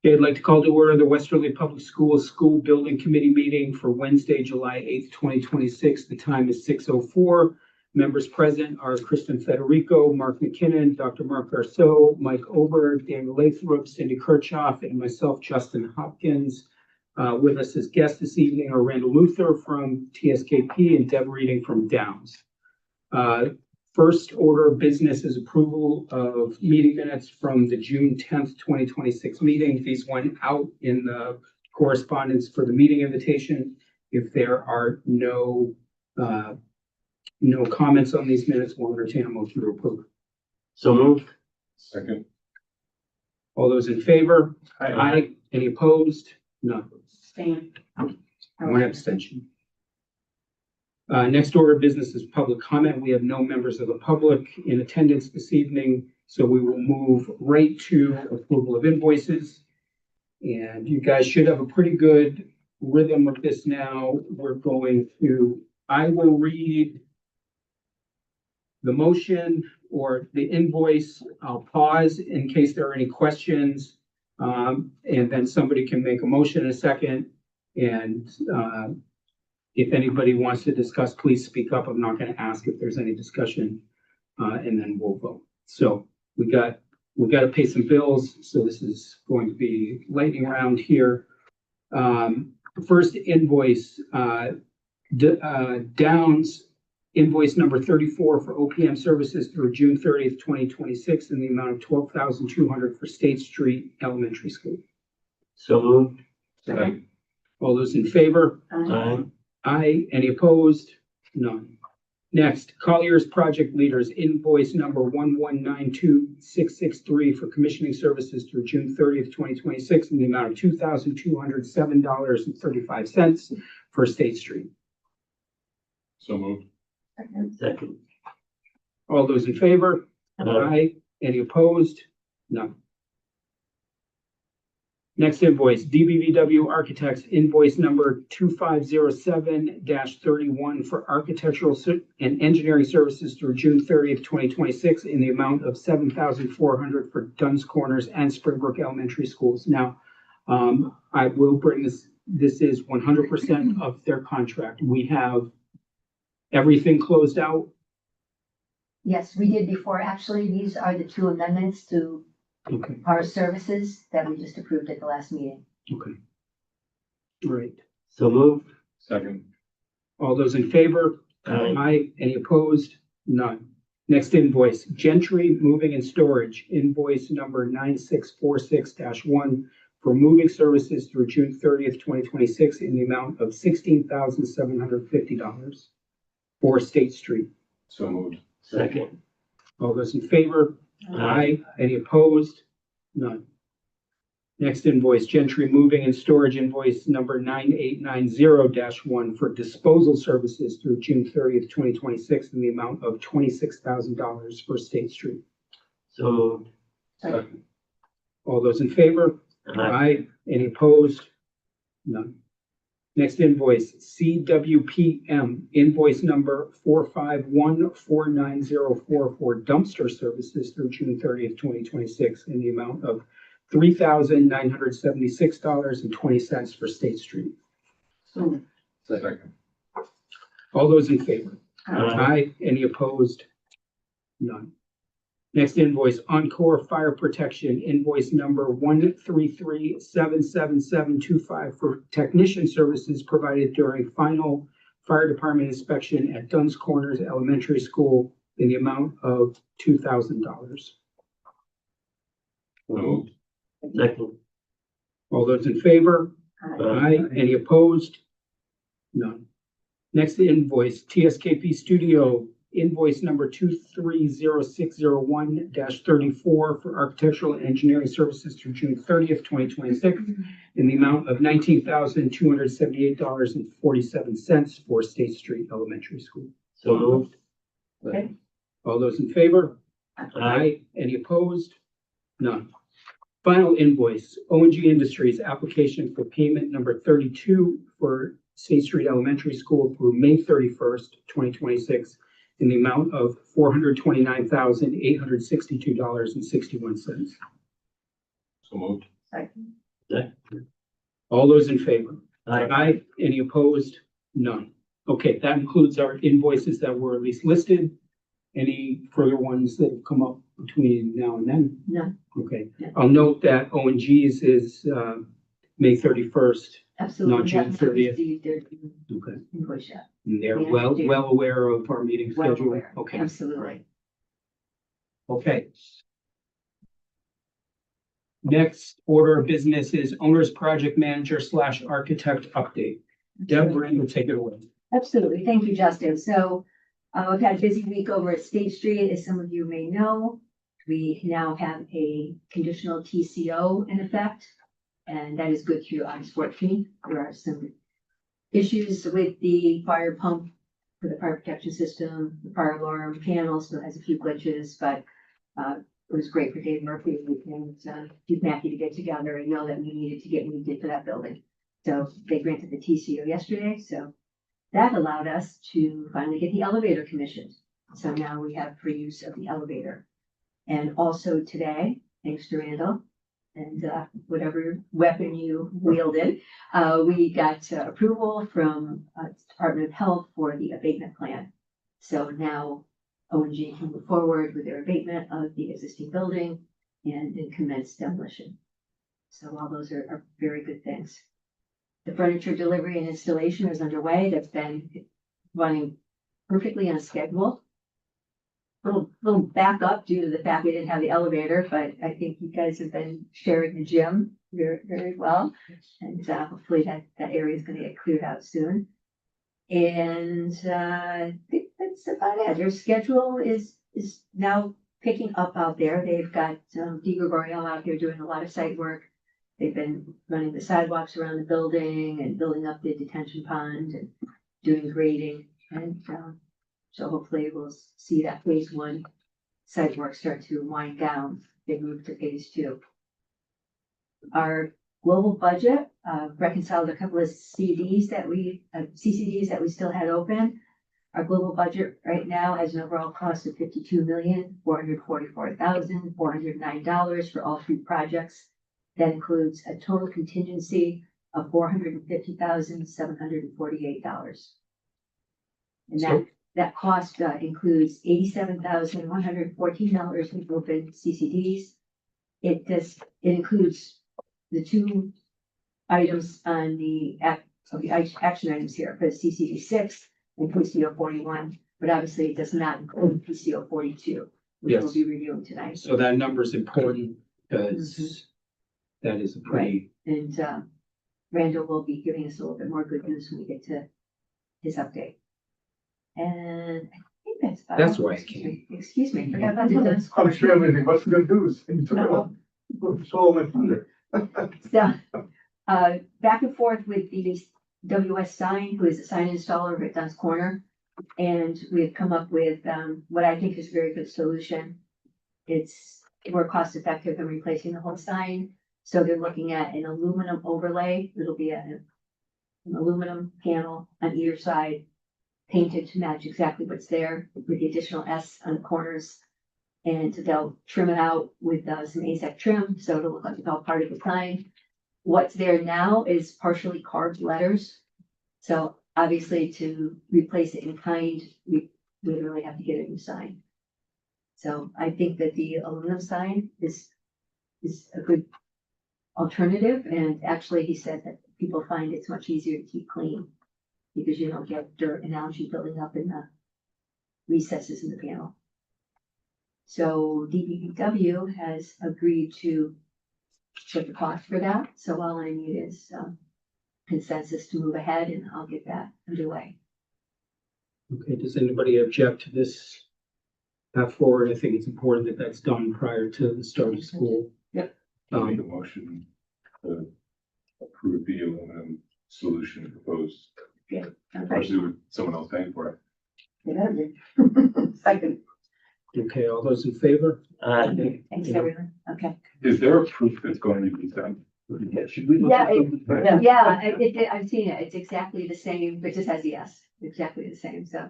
Okay, I'd like to call to order the Westerly Public Schools School Building Committee meeting for Wednesday, July 8th, 2026. The time is 6:04. Members present are Kristen Federico, Mark McKinnon, Dr. Mark Garceau, Mike Ober, Daniel Lathrop, Cindy Kirchhoff, and myself, Justin Hopkins. With us as guests this evening are Randall Luther from TSKP and Deb Reading from Downs. First order of business is approval of meeting minutes from the June 10th, 2026 meeting. These went out in the correspondence for the meeting invitation. If there are no comments on these minutes, we'll entertain a motion to approve. So moved. Second. All those in favor? Aye. Any opposed? None. Abstain. One abstention. Next order of business is public comment. We have no members of the public in attendance this evening, so we will move right to approval of invoices. And you guys should have a pretty good rhythm of this now. I will read the motion or the invoice. I'll pause in case there are any questions. And then somebody can make a motion in a second. And if anybody wants to discuss, please speak up. I'm not going to ask if there's any discussion, and then we'll vote. So we got to pay some bills. So this is going to be lightning round here. First invoice, Downs invoice number 34 for OPM services through June 30th, 2026 in the amount of $12,200 for State Street Elementary School. So moved. Second. All those in favor? Aye. Aye. Any opposed? None. Next, Collier's Project Leaders invoice number 1192663 for commissioning services through June 30th, 2026 in the amount of $2,207.35 for State Street. So moved. Second. All those in favor? Aye. Any opposed? None. Next invoice, DBVW Architects invoice number 2507-31 for architectural and engineering services through June 30th, 2026 in the amount of $7,400 for Duns Corners and Springbrook Elementary Schools. Now, I will bring this is 100% of their contract. We have everything closed out. Yes, we did before. Actually, these are the two amendments to Okay. our services that we just approved at the last meeting. Okay. Great. So moved. Second. All those in favor? Aye. Any opposed? None. Next invoice, Gentry Moving and Storage, invoice number 9646-1 for moving services through June 30th, 2026 in the amount of $16,750 for State Street. So moved. Second. All those in favor? Aye. Any opposed? None. Next invoice, Gentry Moving and Storage invoice number 9890-1 for disposal services through June 30th, 2026 in the amount of $26,000 for State Street. So moved. Second. All those in favor? Aye. Any opposed? None. Next invoice, CWPM, invoice number 4514904 for dumpster services through June 30th, 2026 in the amount of $3,976.20 for State Street. Second. All those in favor? Aye. Any opposed? None. Next invoice, Encore Fire Protection, invoice number 133-77725 for technician services provided during final fire department inspection at Duns Corners Elementary School in the amount of $2,000. So moved. Second. All those in favor? Aye. Any opposed? None. Next invoice, TSKP Studio, invoice number 230601-34 for architectural and engineering services through June 30th, 2026 in the amount of $19,278.47 for State Street Elementary School. So moved. Okay. All those in favor? Aye. Any opposed? None. Final invoice, O&G Industries application for payment number 32 for State Street Elementary School through May 31st, 2026 in the amount of $429,862.61. So moved. Second. Second. All those in favor? Aye. Aye. Any opposed? None. Okay, that includes our invoices that were at least listed. Any further ones that have come up between now and then? No. Okay, Yeah. I'll note that O&G's is, May 31st. Absolutely. Not June Haven't 30th. received their Okay. invoice yet. And they're Yeah, well, yeah. well aware of our meeting Well schedule. aware. Okay. Absolutely. Okay. Next order of business is owner's project manager / architect update. Deb, Brandon, will take it away. Absolutely. Thank you, Justin. So we've had a busy week over at State Street, as some of you may know. We now have a conditional TCO in effect, and that is good through August 14th. There are some issues with the fire pump for the fire protection system. The fire alarm panel still has a few glitches, but it was great for Dave Murphy and Chief Mackey to get together and know that we needed to get moved into that building. So they granted the TCO yesterday, so that allowed us to finally get the elevator commissioned. So now we have free use of the elevator. And also today, thanks to Randall and whatever weapon you wielded, we got approval from Department of Health for the abatement plan. So now O&G can move forward with their abatement of the existing building and commence demolition. So all those are very good things. The furniture delivery and installation is underway. That's been running perfectly on schedule. Little backup due to the fact we didn't have the elevator, but I think you guys have been sharing the gym very, very well. And hopefully that area is going to get cleared out soon. And I think that's about it. Their schedule is now picking up out there. They've got Di Gregorio out there doing a lot of site work. They've been running the sidewalks around the building and building up the detention pond and doing grading. And so hopefully we'll see that phase 1 site work start to wind down. They move to phase 2. Our global budget reconciled a couple of CCDs that we still had open. Our global budget right now has an overall cost of $52,444,409 for all 3 projects. That includes a total contingency of $450,748. And that cost includes $87,114 in open CCDs. It includes the 2 items on the action items here for the CCD 6 and PCO 41, but obviously it does not include PCO 42, which Yes. we'll be reviewing tonight. So that number is important because that is a pretty, And Randall will be giving us a little bit more good news when we get to his update. And I think that's about That's all. why it came. Excuse me, forgot about the Dunn's I'm Court. sure everything, what's the good news? You took it all. Stole my thunder. So, back and forth with the WS Sign, who is a sign installer at Dunn's Corner. And we've come up with what I think is a very good solution. It's more cost effective than replacing the whole sign. So they're looking at an aluminum overlay. It'll be an aluminum panel on either side, painted to match exactly what's there with the additional S on the corners. And they'll trim it out with some AZEK trim, so it'll look like it's all part of the sign. What's there now is partially carved letters. So obviously to replace it in kind, we literally have to get a new sign. So I think that the aluminum sign is a good alternative. And actually he said that people find it's much easier to keep clean because you don't get dirt and algae building up in the recesses in the panel. So DPW has agreed to split the cost for that. So all I need is consensus to move ahead and I'll get that underway. okay, does anybody object to this path forward? I think it's important that that's done prior to the start of school. Make a motion to approve the aluminum solution proposed, Okay. especially with someone else paying for it. Second. Okay, all those in favor? Thanks, everyone. Okay. Is there a proof that's going to be done? Yeah, should we? Yeah, I've seen it. It's exactly the same, but just has a yes, exactly the same. So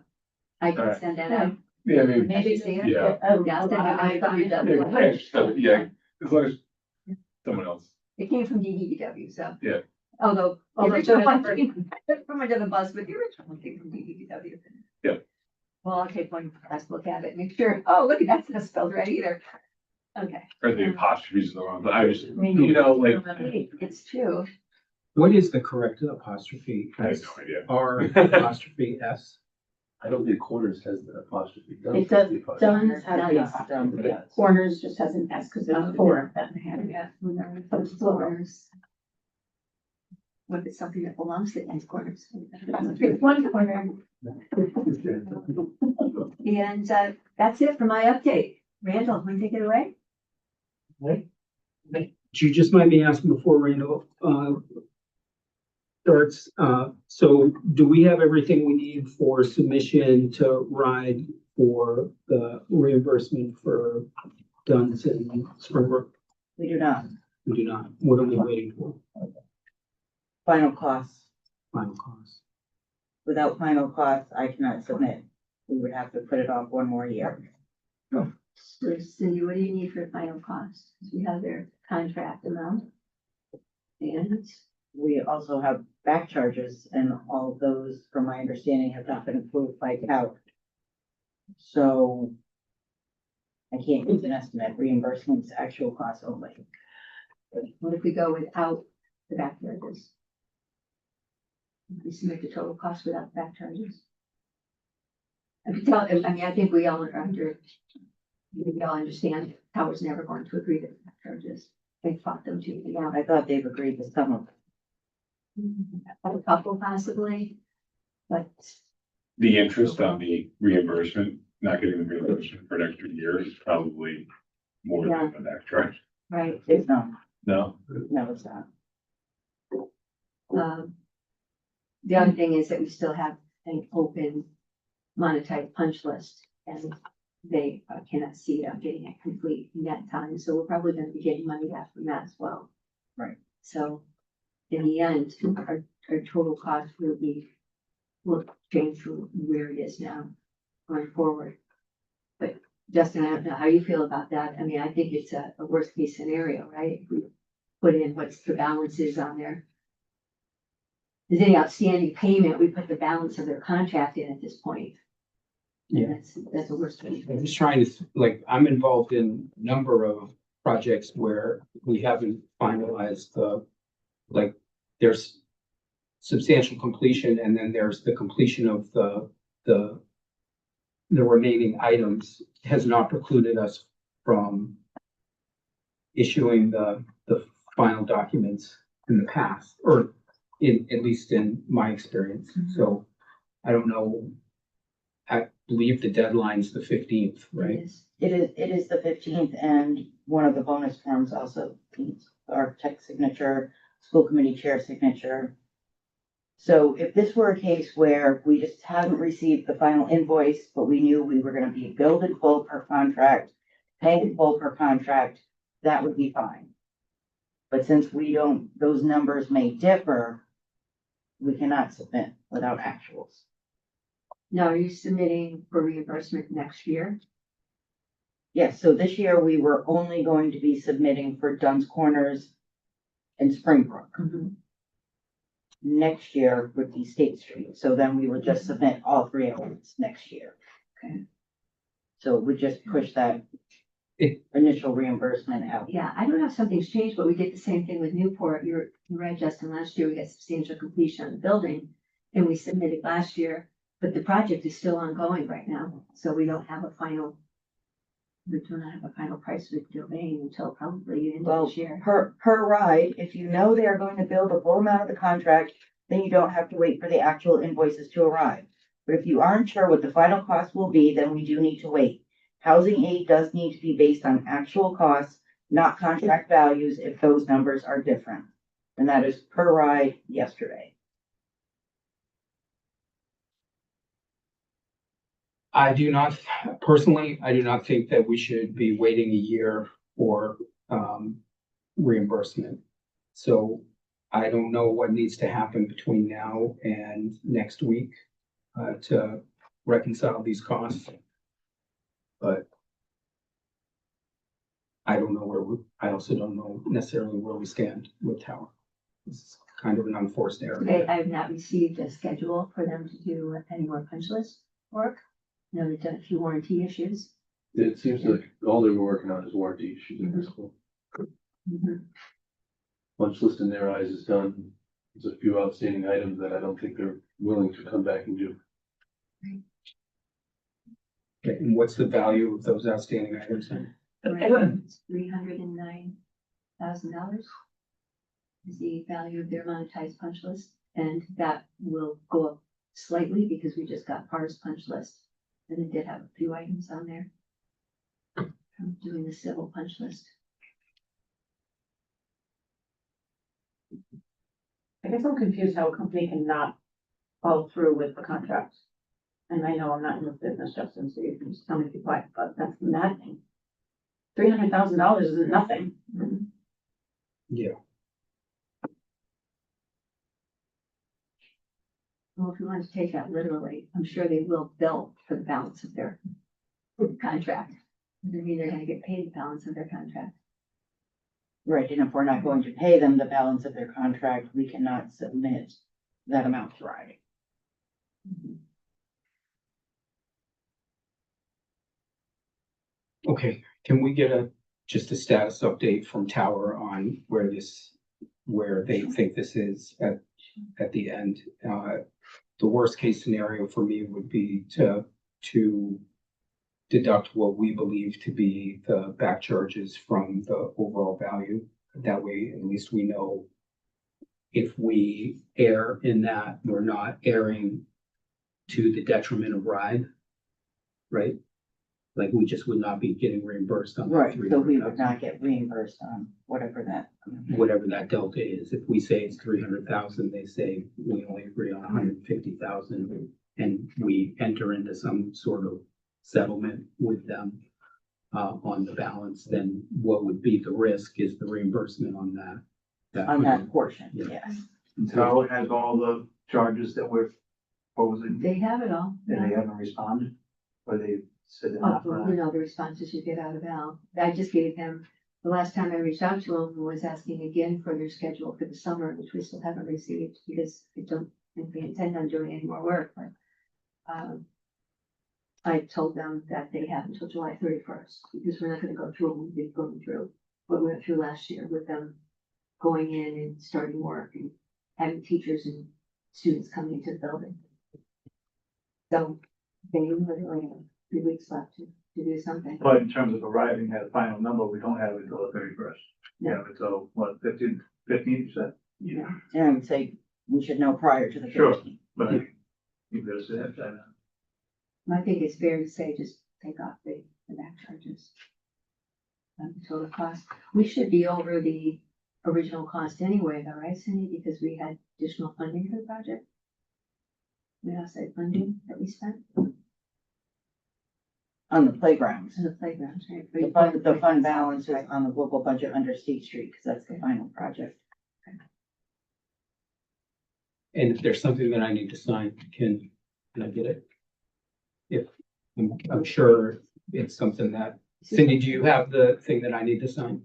I can Alright. send that out. Yeah, I mean, Maybe see it. yeah. Oh, yeah, I'll send it out. Yeah, as long as someone else It came from DPW, so. Yeah. Although, the Although original one Jennifer- came from another bus, but the original one came from DPW. Yeah. Well, I'll take one last look at it, make sure, oh, look, that's not spelled right either. Okay. Or the apostrophes are the wrong, but I just, you know, like, Hey, it's true. What is the correct apostrophe? I have no idea. R apostrophe S? I don't think Corners has the apostrophe. It does, Dunn's has Dunn's. the, Corners just has an S because there's four of them. Yeah, when there are those corners. What if it's something that belongs to these corners? It's one corner. And, that's it for my update. Randall, want to take it away? You just might be asking before Randall, starts, so do we have everything we need for submission to ride for the reimbursement for Dunn's and Springbrook? We do not. We do not. What are we waiting for? Final costs. Final cost. Without final costs, I cannot submit. We would have to put it off one more year. So Cindy, what do you need for final cost? We have their contract amount. And We also have back charges and all of those, from my understanding, have not been approved by CAL. So I can't use an estimate, reimbursements, actual costs only. what if we go without the back charges? We submit the total cost without back charges. I can tell, I mean, I think we all understand Howard's never going to agree to back charges. They fought them too, yeah. I thought they've agreed to some of it. A couple possibly, but The interest on the reimbursement, not getting the reimbursement for an extra year is probably more Yeah. than the next, right? right. It's not, No? no, it's not. The other thing is that we still have an open monetized punch list and they cannot see it. I'm getting it complete in that time. So we're probably going to be getting money back from that as well. Right. So in the end, our total cost will change from where it is now going forward. But Justin, I don't know how you feel about that. I mean, I think it's a worst case scenario, right? If we put in what's the balance is on there. If there's any outstanding payment, we put the balance of their contract in at this point. Yeah. That's the worst case. I'm just trying to, like, I'm involved in a number of projects where we haven't finalized the, like, there's substantial completion and then there's the completion of the remaining items has not precluded us from issuing the final documents in the past, or at least in my experience. So I don't know. I believe the deadline's the 15th, right? It is the 15th, and one of the bonus forms also needs architect signature, school committee chair signature. So if this were a case where we just hadn't received the final invoice, but we knew we were gonna be billed in full per contract, paid in full per contract, that would be fine. But since we don't, those numbers may differ, we cannot submit without actuals. Now, are you submitting for reimbursement next year? Yes, so this year we were only going to be submitting for Dunn's Corners and Springbrook. Next year would be State Street, so then we would just submit all three elements next year. Okay. So it would just push that initial reimbursement out. Yeah, I don't know if something's changed, but we did the same thing with Newport. You're right, Justin. Last year, we got substantial completion on the building and we submitted last year, but the project is still ongoing right now. So we don't have a final, we do not have a final price with domain until probably the end of Well, this year. per ride, if you know they are going to bill the full amount of the contract, then you don't have to wait for the actual invoices to arrive. But if you aren't sure what the final cost will be, then we do need to wait. Housing aid does need to be based on actual costs, not contract values, if those numbers are different. And that is per ride yesterday. I do not, personally, I do not think that we should be waiting a year for reimbursement. So I don't know what needs to happen between now and next week to reconcile these costs. But I don't know I also don't know necessarily where we stand with Tower. This is kind of an unforced error. I have not received a schedule for them to do any more punch list work. I know they've done a few warranty issues. It seems like all they were working on is warranty issues in the school. Punch list in their eyes is done. There's a few outstanding items that I don't think they're willing to come back and do. Okay, and what's the value of those outstanding items then? It's $309,000 is the value of their monetized punch list, and that will go up slightly because we just got PAR's punch list. And it did have a few items on there. I'm doing the civil punch list. I guess I'm confused how a company can not follow through with the contract. And I know I'm not in the business, Justin, so you can just tell me if you're quiet, but that's the mad thing. $300,000 isn't nothing. Yeah. Well, if you want to take that literally, I'm sure they will bill for the balance of their contract. Doesn't mean they're gonna get paid the balance of their contract. Right, and if we're not going to pay them the balance of their contract, we cannot submit that amount to RIDE. Okay, can we get just a status update from Tower on where they think this is at the end? The worst case scenario for me would be to deduct what we believe to be the back charges from the overall value. That way, at least we know if we err in that, we're not erring to the detriment of RIDE, right? Like we just would not be getting reimbursed on. Right, so we would not get reimbursed on whatever that delta is. If we say it's 300,000, they say we only agree on 150,000, and we enter into some sort of settlement with them on the balance, then what would be the risk is the reimbursement on that. on that portion, Yeah. yes. Tower has all the charges that we're proposing, They have it all. and they haven't responded, or they said they're Oh, not. well, you know, the responses you get out of Al. I just gave him, the last time I reached out to him was asking again for their schedule for the summer, which we still haven't received because I don't think they intend on doing any more work, but I told them that they have until July 31st, because we're not gonna go through what we've been going through, what we went through last year with them going in and starting work and having teachers and students coming into the building. So they literally have 3 weeks left to do something. But in terms of arriving at a final number, we don't have it until the 31st. We Yeah. have it until, what, 15%? Yeah. And I would say we should know prior to the Sure. 15th. But you better say that. I think it's fair to say, just take off the back charges. The total cost. We should be over the original cost anyway, though, right, Cindy? Because we had additional funding for the project. We had outside funding that we spent On the playgrounds. on the playgrounds, right? The fund balance is on the local budget under State Street, because that's the final project. And if there's something that I need to sign, can I get it? If, I'm sure it's something that, Cindy, do you have the thing that I need to sign?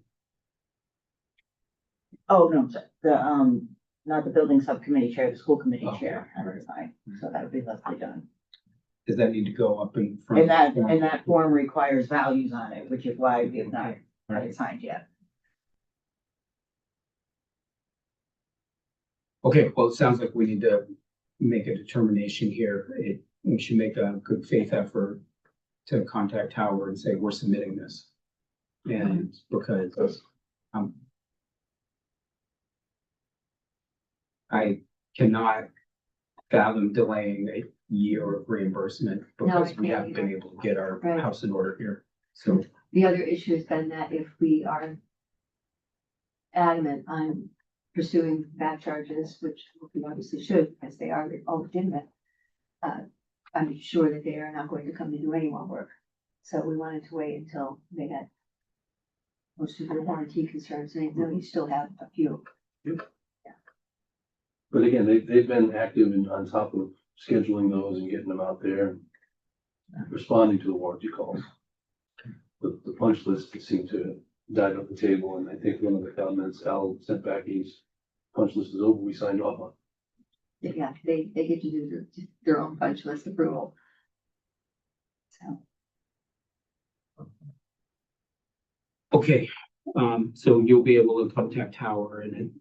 Oh, no, not the building subcommittee chair, the school committee Oh, chair, all right. fine. So that would be Leslie Dunn. Does that need to go up in front? And that form requires values on it, which is why we have not had it signed yet. Okay, well, it sounds like we need to make a determination here. We should make a good faith effort to contact Tower and say, we're submitting this. And because, I cannot fathom delaying a year of reimbursement because we haven't been able to get our Right. house in order here. So, The other issue has been that if we are adamant on pursuing back charges, which we obviously should, because they are all legitimate, I'm sure that they are not going to come to do any more work. So we wanted to wait until they had most of the warranty concerns, and I know you still have a few. But again, they've been active and on top of scheduling those and getting them out there, and responding to the warranty calls. The punch list seemed to died on the table, and I think one of the comments Al sent back is punch list is over, we signed off on. Yeah, they get to do their own punch list approval. So, Okay, so you'll be able to contact Tower and then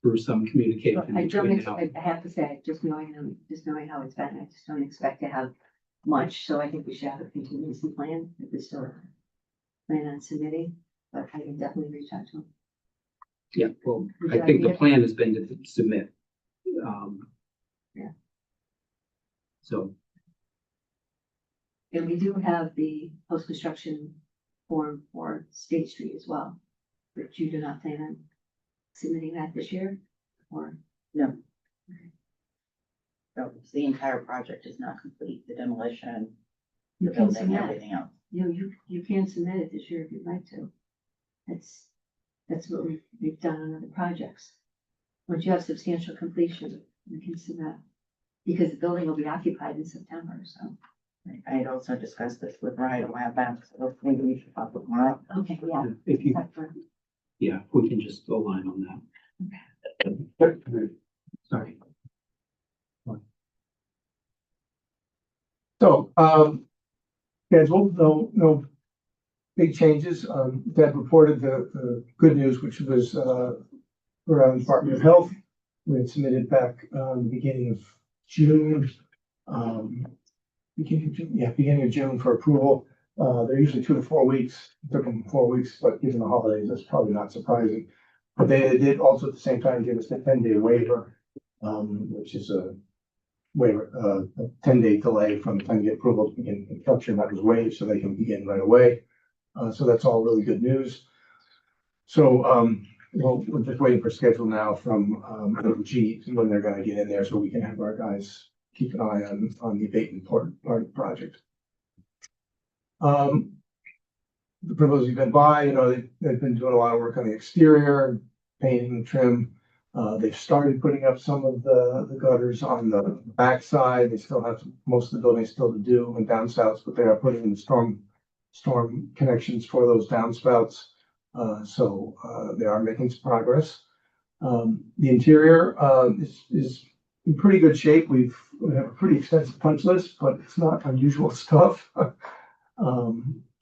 through some communication I don't, between now. I have to say, just knowing how it's been, I just don't expect to have much, so I think we should have a contingency plan if we still plan on submitting, but I can definitely reach out to them. Yeah, well, Would I you think the like me plan has been to submit. Yeah. So, And we do have the post-construction form for State Street as well, but you do not plan on submitting that this year, or? No. So the entire project is not complete, the demolition, You the can building, submit, everything else. you can submit it this year if you'd like to. That's what we've done on other projects. Once you have substantial completion, you can submit, because the building will be occupied in September, so. I had also discussed this with Ryan a while back, so maybe we should talk tomorrow. Okay, yeah. if you, September. yeah, we can just align on that. Sorry. So, schedule, no big changes. Deb reported the good news, which was, around the Department of Health. We had submitted back, the beginning of June. Beginning of June for approval. They're usually 2 to 4 weeks. It took them 4 weeks, but given the holidays, that's probably not surprising. But they did also at the same time give us a 10-day waiver, which is a waiver, a 10-day delay from the time you get approval to begin construction. That was waived, so they can begin right away. So that's all really good news. So, we're just waiting for schedule now from, OG when they're gonna get in there, so we can have our guys keep an eye on the abatement part of the project. The privileges have been by, they've been doing a lot of work on the exterior, painting and trim. They've started putting up some of the gutters on the backside. They still have most of the building still to do and downspouts, but they are putting in storm connections for those downspouts. So they are making some progress. The interior is in pretty good shape. We have a pretty extensive punch list, but it's not unusual stuff.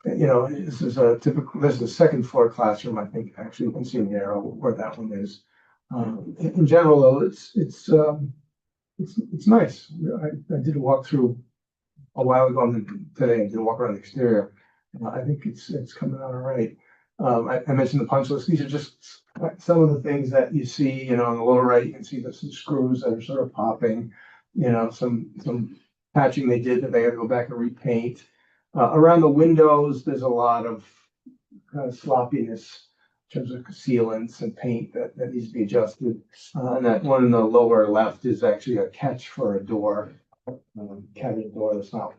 This is a second floor classroom, I think, actually, you can see in the arrow where that one is. In general, though, it's nice. I did a walkthrough a while ago, and today I did a walk around the exterior. I think it's coming out all right. I mentioned the punch list. These are just some of the things that you see, on the lower right, you can see there's some screws that are sort of popping, some patching they did that they had to go back and repaint. Around the windows, there's a lot of kind of sloppiness in terms of sealants and paint that needs to be adjusted. And that one in the lower left is actually a catch for a door, cabinet door that's not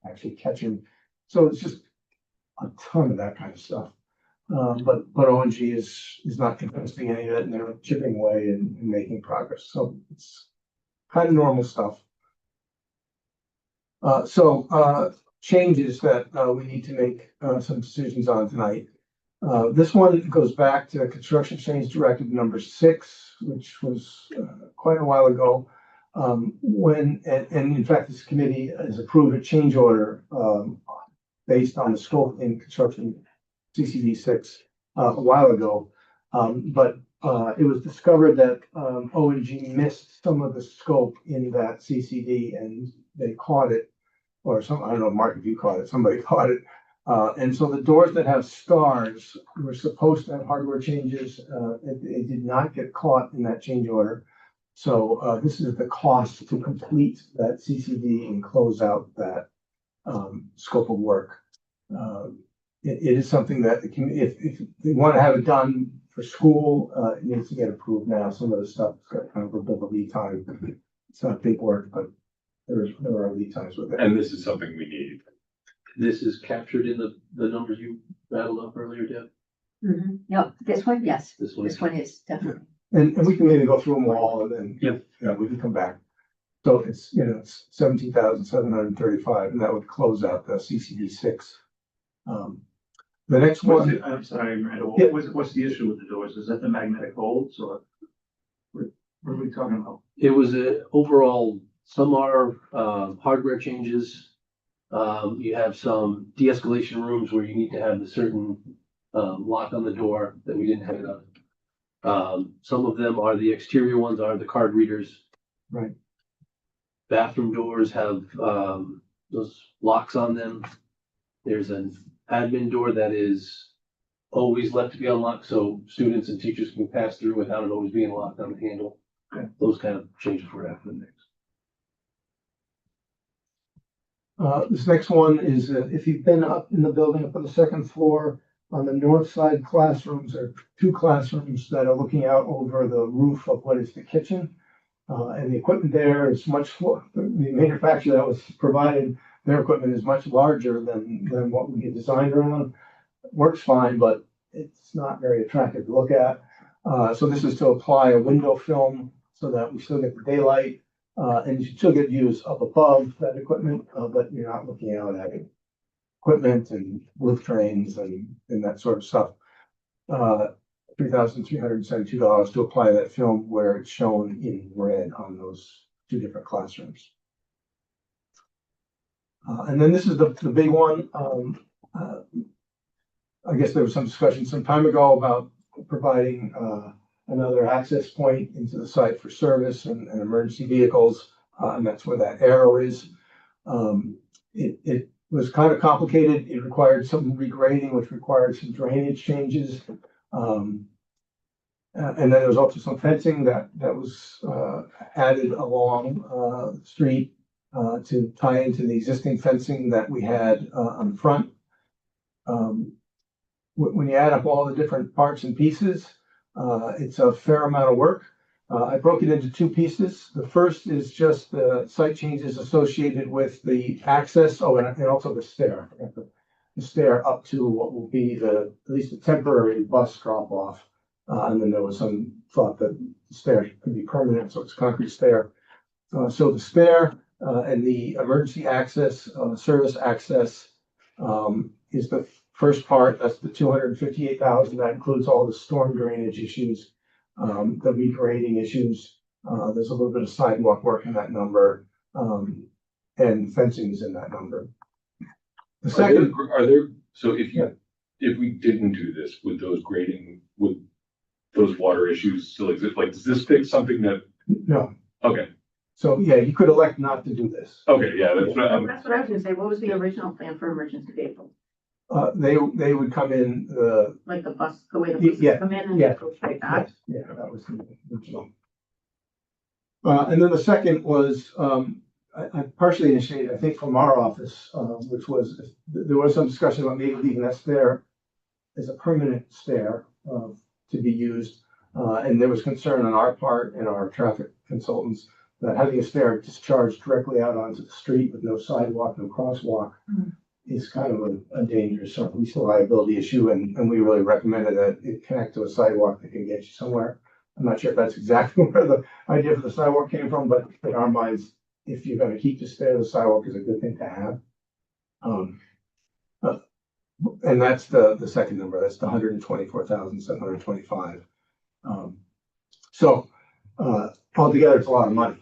actually catching. So it's just a ton of that kind of stuff. But ONG is not contesting any of it, and they're chipping away and making progress. So it's kind of normal stuff. Changes that we need to make some decisions on tonight. This one goes back to Construction Change Directive number 6, which was quite a while ago. And in fact, this committee has approved a change order based on the scope in construction CCD 6 a while ago. But it was discovered that ONG missed some of the scope in that CCD, and they caught it. Or I don't know, Mark, if you caught it, somebody caught it. And so the doors that have stars were supposed to have hardware changes. It did not get caught in that change order. So this is the cost to complete that CCD and close out that scope of work. It is something that if they want to have it done for school, it needs to get approved now. Some of the stuff's got kind of a bit of a lead time. It's not big work, but there are lead times with it. And this is something we need. This is captured in the numbers you rattled up earlier, Deb? Mm-hmm. No, this one, yes, This one. this one is definitely. And we can maybe go through them all and then, we can come back. So it's 17,735, and that would close out the CCD 6. The next What's one, the, I'm sorry, Miranda, Yeah. what's the issue with the doors? Is that the magnetic bolts or what are we talking about? It was a overall, some are, hardware changes. You have some de-escalation rooms where you need to have a certain, lock on the door that we didn't have. Some of them are the exterior ones are the card readers. Right. Bathroom doors have, those locks on them. There's an admin door that is always left to be unlocked, so students and teachers can pass through without it always being locked on the handle. Okay. Those kind of changes were happening next. this next one is, if you've been up in the building up on the second floor, on the north side classrooms, there are two classrooms that are looking out over the roof of what is the kitchen. And the equipment there is the manufacturer that was provided, their equipment is much larger than what we get designed around. Works fine, but it's not very attractive to look at. So this is to apply a window film so that we still get the daylight, and you still get views up above that equipment, but you're not looking out at equipment and roof trains and that sort of stuff. $3,372 to apply that film where it's shown in red on those two different classrooms. And then this is the big one. I guess there was some discussion some time ago about providing another access point into the site for service and emergency vehicles, and that's where that arrow is. It was kind of complicated. It required some regrading, which required some drainage changes. And then there was also some fencing that was added along the street to tie into the existing fencing that we had on the front. When you add up all the different parts and pieces, it's a fair amount of work. I broke it into two pieces. The first is just the site changes associated with the access, and also the stair. The stair up to what will be at least a temporary bus drop off. And then there was some thought that the stair could be permanent, so it's a concrete stair. So the stair and the emergency access, service access is the first part. That's the $258,000. That includes all the storm drainage issues, the regrading issues. There's a little bit of sidewalk work in that number, and fencing is in that number. The second, So if we didn't do this, would those water issues still exist? Like, does this fix something that, no. okay, So yeah, you could elect not to do this. okay, yeah, that's what That's what I was gonna say. What was the original plan for emergency vehicles? They would come in, Like the bus, the way the buses Yeah, come in and yeah. go straight back? yeah, that was the original. And then the second was, I partially initiated, I think, from our office, which was, there was some discussion about maybe leaving that stair as a permanent stair to be used. And there was concern on our part and our traffic consultants that having a stair discharged directly out onto the street with no sidewalk, no crosswalk is kind of a dangerous, or at least a liability issue. And we really recommended that it connect to a sidewalk that can get you somewhere. I'm not sure if that's exactly where the idea for the sidewalk came from, but in our minds, if you're gonna keep the stair, the sidewalk is a good thing to have. And that's the second number, that's the $124,725. So altogether, it's a lot of money.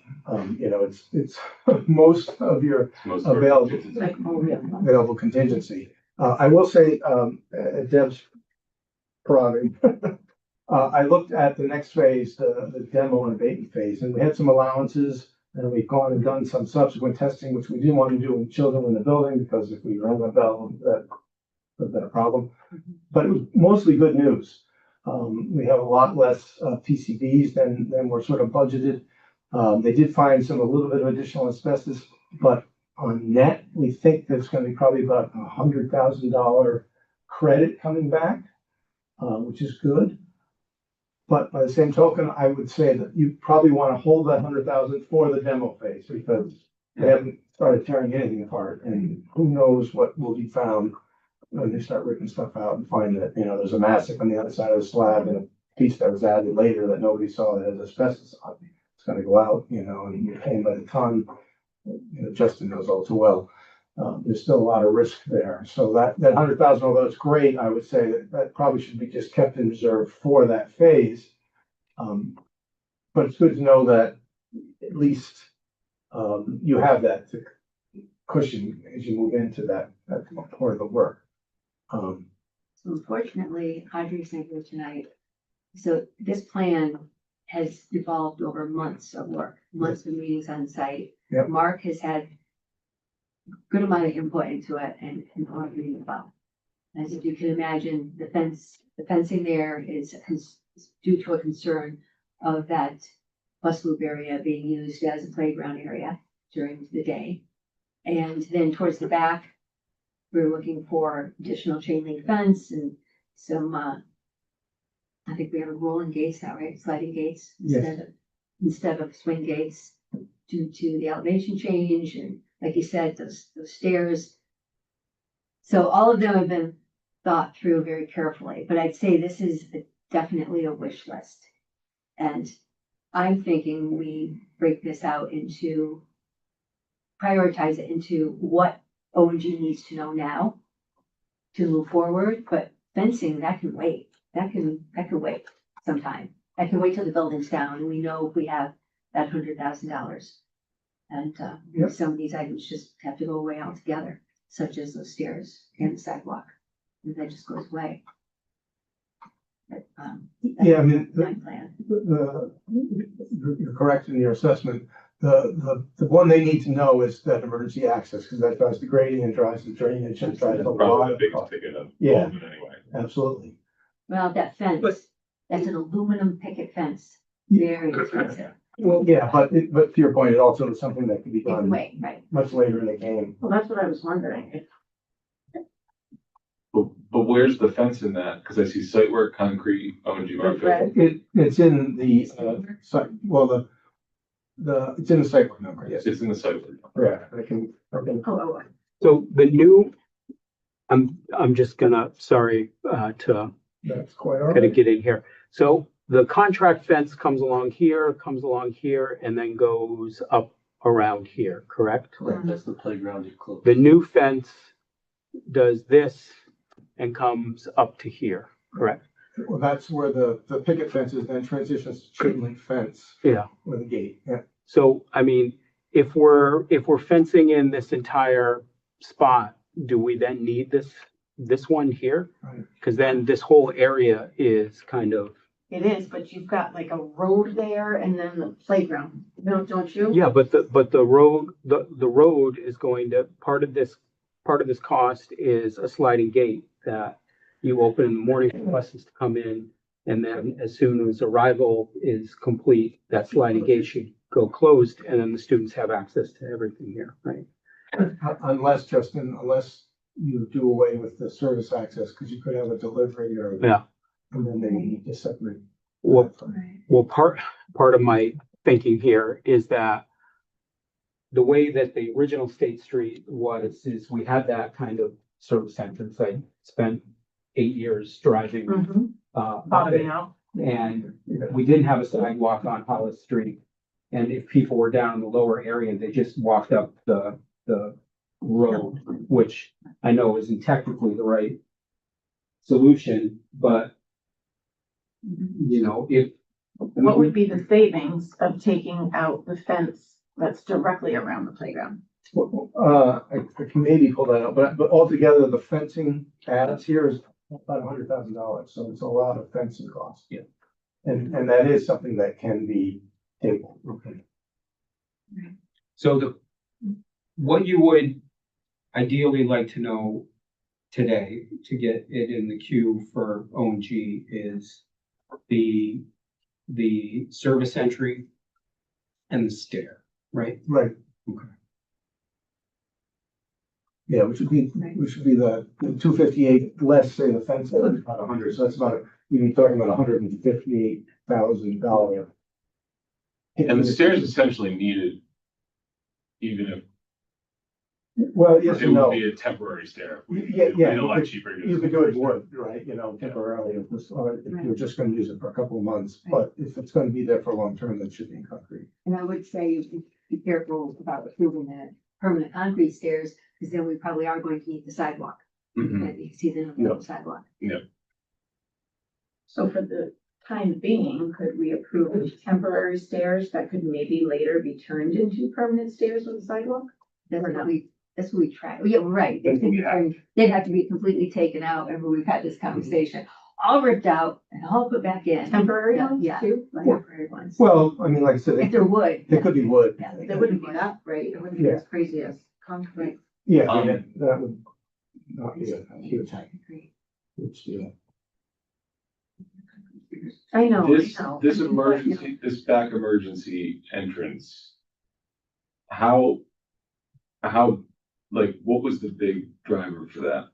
It's most of your most of our- available It's like, oh, yeah. available contingency. I will say, Deb's prerogative. I looked at the next phase, the demo and abatement phase, and we had some allowances, and we've gone and done some subsequent testing, which we didn't want to do with children in the building, because if we rang a bell, that would have been a problem. But it was mostly good news. We have a lot less PCBs than were sort of budgeted. They did find a little bit of additional asbestos, but on net, we think there's going to be probably about $100,000 credit coming back, which is good. But by the same token, I would say that you probably want to hold that 100,000 for the demo phase, because they haven't started tearing anything apart, and who knows what will be found when they start ripping stuff out and find that, there's a massive on the other side of the slab and a piece that was added later that nobody saw that has asbestos on it. It's going to go out, and you're paying by the ton. Justin knows all too well. there's still a lot of risk there. So that 100,000, although it's great, I would say that probably should be just kept in reserve for that phase. But it's good to know that at least, you have that to cushion as you move into that part of the work. So unfortunately, Audrey's not here tonight. So this plan has evolved over months of work, months of meetings on site. Yep. Mark has had a good amount of input into it and Audrey as well. As if you can imagine, the fencing there is due to a concern of that bus loop area being used as a playground area during the day. And then towards the back, we're looking for additional chain link fence and some, I think we have a rolling gates now, right? Sliding gates Yes. instead of swing gates due to the elevation change and like you said, those stairs. So all of them have been thought through very carefully, but I'd say this is definitely a wish list. And I'm thinking we break this out into, prioritize it into what O&G needs to know now to move forward, but fencing, that can wait. That can wait some time. That can wait till the building's down and we know if we have that $100,000. And Yep. some of these items just have to go away altogether, such as those stairs and the sidewalk. And that just goes away. But, Yeah, I mean, my plan. you're correct in your assessment. The one they need to know is that emergency access, because that drives the grading and drives the drainage and drives a lot Probably the of biggest cost. ticket of Yeah. all of it anyway. Absolutely. Well, that fence, But- that's an aluminum picket fence, very expensive. Well, yeah, but to your point, it also is something that can be It can done wait, right? much later in the game. Well, that's what I was wondering. If But where's the fence in that? Cause I see site work, concrete, O&G market. Right. It's in the, site, well, it's in the site work number, yes. It's in the site work. Yeah, I can, Oh, So the new, I'm just gonna, sorry, to that's quite all kind of right. get in here. So the contract fence comes along here, and then goes up around here, correct? Correct, that's the playground you close. The new fence does this and comes up to here, correct? Well, that's where the picket fence is, then transitions to chain link fence Yeah. with a gate, yeah. So, I mean, if we're fencing in this entire spot, do we then need this one here? Right. Cause then this whole area is kind of, it is, but you've got like a road there and then the playground, don't you? yeah, but the road is going to, part of this cost is a sliding gate that you open in the morning for buses to come in. And then as soon as arrival is complete, that sliding gate should go closed and then the students have access to everything here, right? Unless, Justin, you do away with the service access, because you could have a delivery or. Yeah. And then they need to separate. Well, part of my thinking here is that the way that the original State Street was, is we had that kind of service entrance. I spent 8 years driving, Mm-hmm. up Bottoming it, out. and we didn't have a sidewalk on Hollis Street. And if people were down in the lower area, they just walked up the road, which I know isn't technically the right solution, but you know, What would be the savings of taking out the fence that's directly around the playground? I can maybe pull that out, but altogether, the fencing adds here is about $100,000, so it's a lot of fencing costs. Yeah. And that is something that can be tabled. Okay. So what you would ideally like to know today to get it in the queue for O&G is the service entry and the stair, right? Right. Okay. Yeah, which would be the 258 less, say, the fence, is about 100, so that's we'd be talking about $158,000. And the stairs essentially needed, even if Well, yes it and no. would be a temporary stair. Yeah, It'd be a lot cheaper. to You could do it wood, right, temporarily, if you're just gonna use it for a couple of months, but if it's gonna be there for a long term, then it should be in concrete. And I would say you be careful about approving the permanent concrete stairs, because then we probably are going to need the sidewalk. Mhm. And you can see the Yep. sidewalk. So for the time being, could we approve temporary stairs that could maybe later be turned into permanent stairs with a sidewalk? That's what we try. Yeah, right. They'd have to be completely taken out. Remember, we've had this conversation, all ripped out and all put back in. Temporary Yeah, ones yeah. too? Temporary ones. Well, I mean, like I said, If they're wood. they could be wood. Yeah, They wouldn't be that great. It wouldn't be Yeah. as crazy as concrete. Yeah, I mean, that would not be a huge deal. I know, This, I know. this emergency, this back emergency entrance. How, like, what was the big driver for that?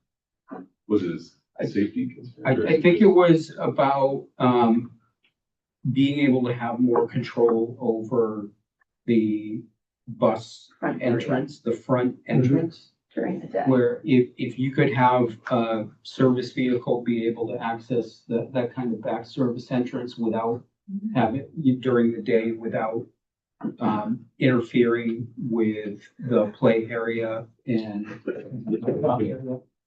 Was it a safety concern? I think it was about, being able to have more control over the bus Front area entrance, the front entrance. during the day. Where if you could have a service vehicle be able to access that kind of back service entrance without having, during the day, without interfering with the play area and.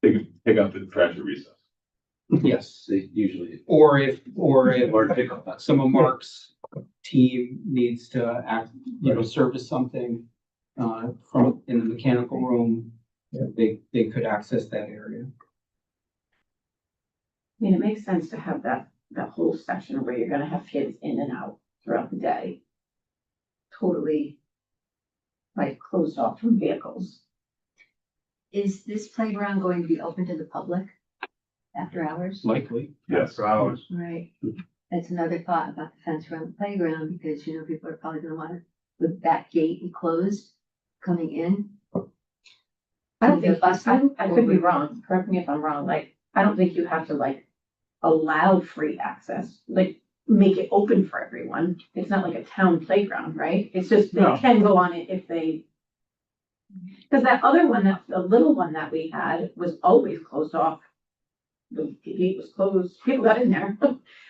Pick up the trash at recess. Yes, They usually, or if or pick up that. some of Mark's team needs to act, service something from in the mechanical room, they could access that area. I mean, it makes sense to have that whole section where you're gonna have kids in and out throughout the day. Totally like closed off from vehicles. Is this playground going to be open to the public after hours? Likely. Yes. For hours. Right. That's another thought about the fence around the playground, because, people are probably gonna want with that gate closed coming in. I don't think, Bus I route, could be or- wrong, correct me if I'm wrong, like, I don't think you have to like allow free access, like, make it open for everyone. It's not like a town playground, right? It's just, they No. can go on it if they. Cause that other one, the little one that we had was always closed off. The gate was closed, people got in there,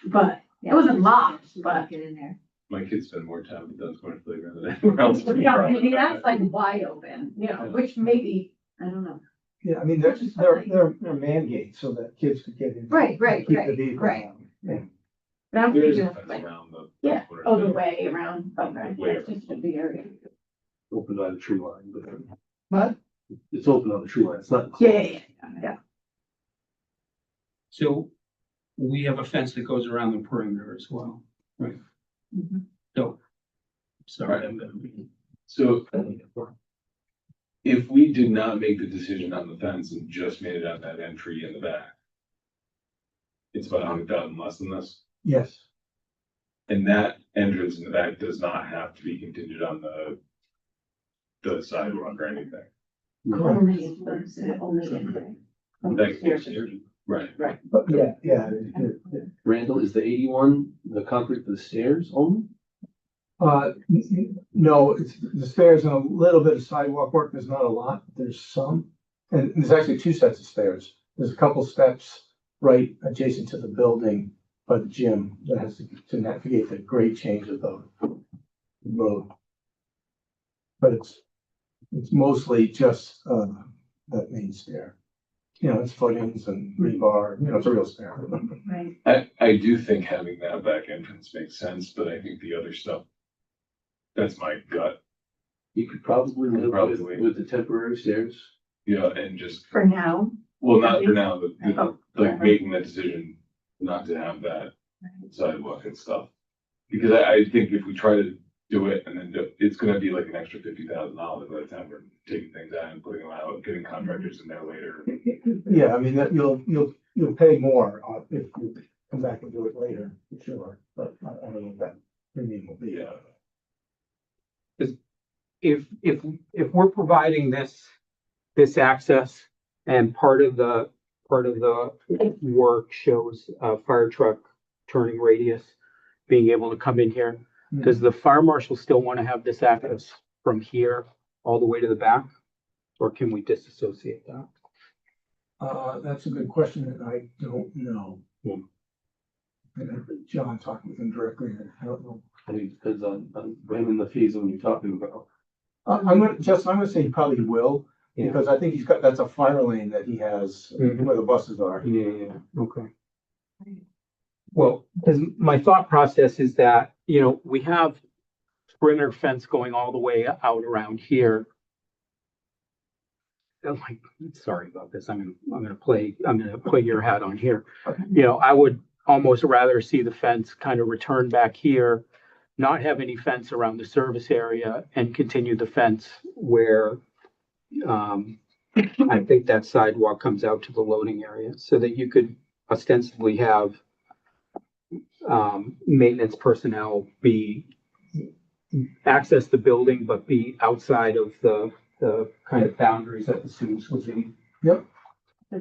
but it wasn't locked, but. Get in there. My kids spend more time with those going to playground than anywhere else. Yeah, I mean, that's like wide open, which maybe, I don't know. Yeah, I mean, they're man gates so that kids could get in. Right, Keep the vehicle right. out. Yeah. But I'm There is thinking a of fence like, around the. yeah, corner oh, the there. way around, okay, Way that's just a big area. Open by the tree line, but What? it's open on the tree line, it's not. Yeah. So we have a fence that goes around the perimeter as well, right? Mhm. So, sorry, I'm gonna. So if we did not make the decision on the fence and just made it on that entry in the back, it's about 100,000 less than this. Yes, And that entrance in the back does not have to be contingent on the sidewalk or anything. Only in the, only in the. That gets here, right? but yeah. Randall, is the 81 the concrete for the stairs only? No, it's the stairs and a little bit of sidewalk work. There's not a lot, but there's some. And there's actually two sets of stairs. There's a couple steps right adjacent to the building by the gym that has to navigate the grade change of the road. But it's mostly just, that main stair. It's footings and rebar, it's a real stair. Right. I do think having that back entrance makes sense, but I think the other stuff, that's my gut, You could probably live Probably. with the temporary stairs. and just, For now, well, not for now, but Oh, like making that decision not to have that sidewalk and stuff. Because I think if we try to do it and then it's gonna be like an extra $50,000 by the time we're taking things out and putting them out, getting contractors in there later. Yeah, I mean, that you'll pay more if you come back and do it later, for sure, but I don't know what that premium will be. Yeah. If we're providing this access and part of the work shows a fire truck turning radius, being able to come in here, does the fire marshal still want to have this access from here all the way to the back? Or can we disassociate that? That's a good question that I don't know. I'd have John talking with him directly, I don't know. I think it depends on when in the phase when you're talking about. I'm gonna say he probably will, Yeah. Because I think that's a fire lane that he has Mhm. where the buses are. Yeah, okay. Well, because my thought process is that, we have perimeter fence going all the way out around here. I'm like, sorry about this, I'm gonna play your hat on here. I would almost rather see the fence kind of return back here, not have any fence around the service area and continue the fence where, I think that sidewalk comes out to the loading area so that you could ostensibly have maintenance personnel access the building, but be outside of the kind of boundaries that the students would be. So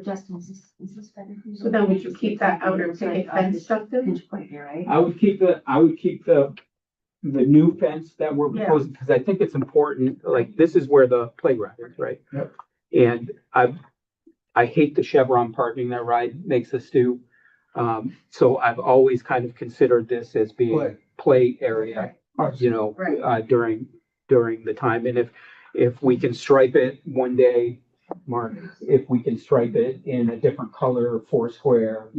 Justin, is this better for you? So then would you keep that outer picket fence stuff then? Pinch point here, right? I would keep the new fence that we're Yeah. proposing, because I think it's important, like, this is where the playground is, right? Yep. And I hate the Chevron parking that Ride makes us do. So I've always kind of considered this as being play area, Right. during the time. And if we can stripe it one day, Mark, if we can stripe it in a different color, Foursquare,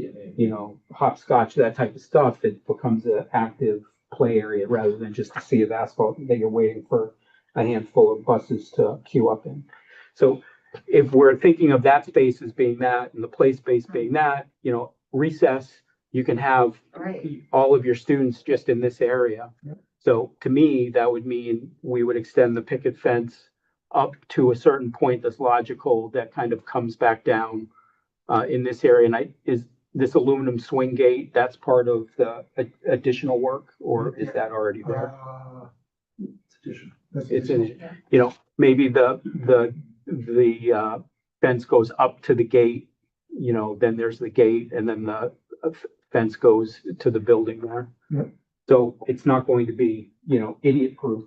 hopscotch, that type of stuff, it becomes an active play area rather than just a sea of asphalt that you're waiting for a handful of buses to queue up in. So if we're thinking of that space as being that and the play space being that, recess, you can have Right. all of your students just in this area. So to me, that would mean we would extend the picket fence up to a certain point that's logical, that kind of comes back down in this area. And is this aluminum swing gate, that's part of the additional work, or is that already there? It's additional. It's maybe the fence goes up to the gate, then there's the gate, and then the fence goes to the building there. Yep. So it's not going to be, idiot proof.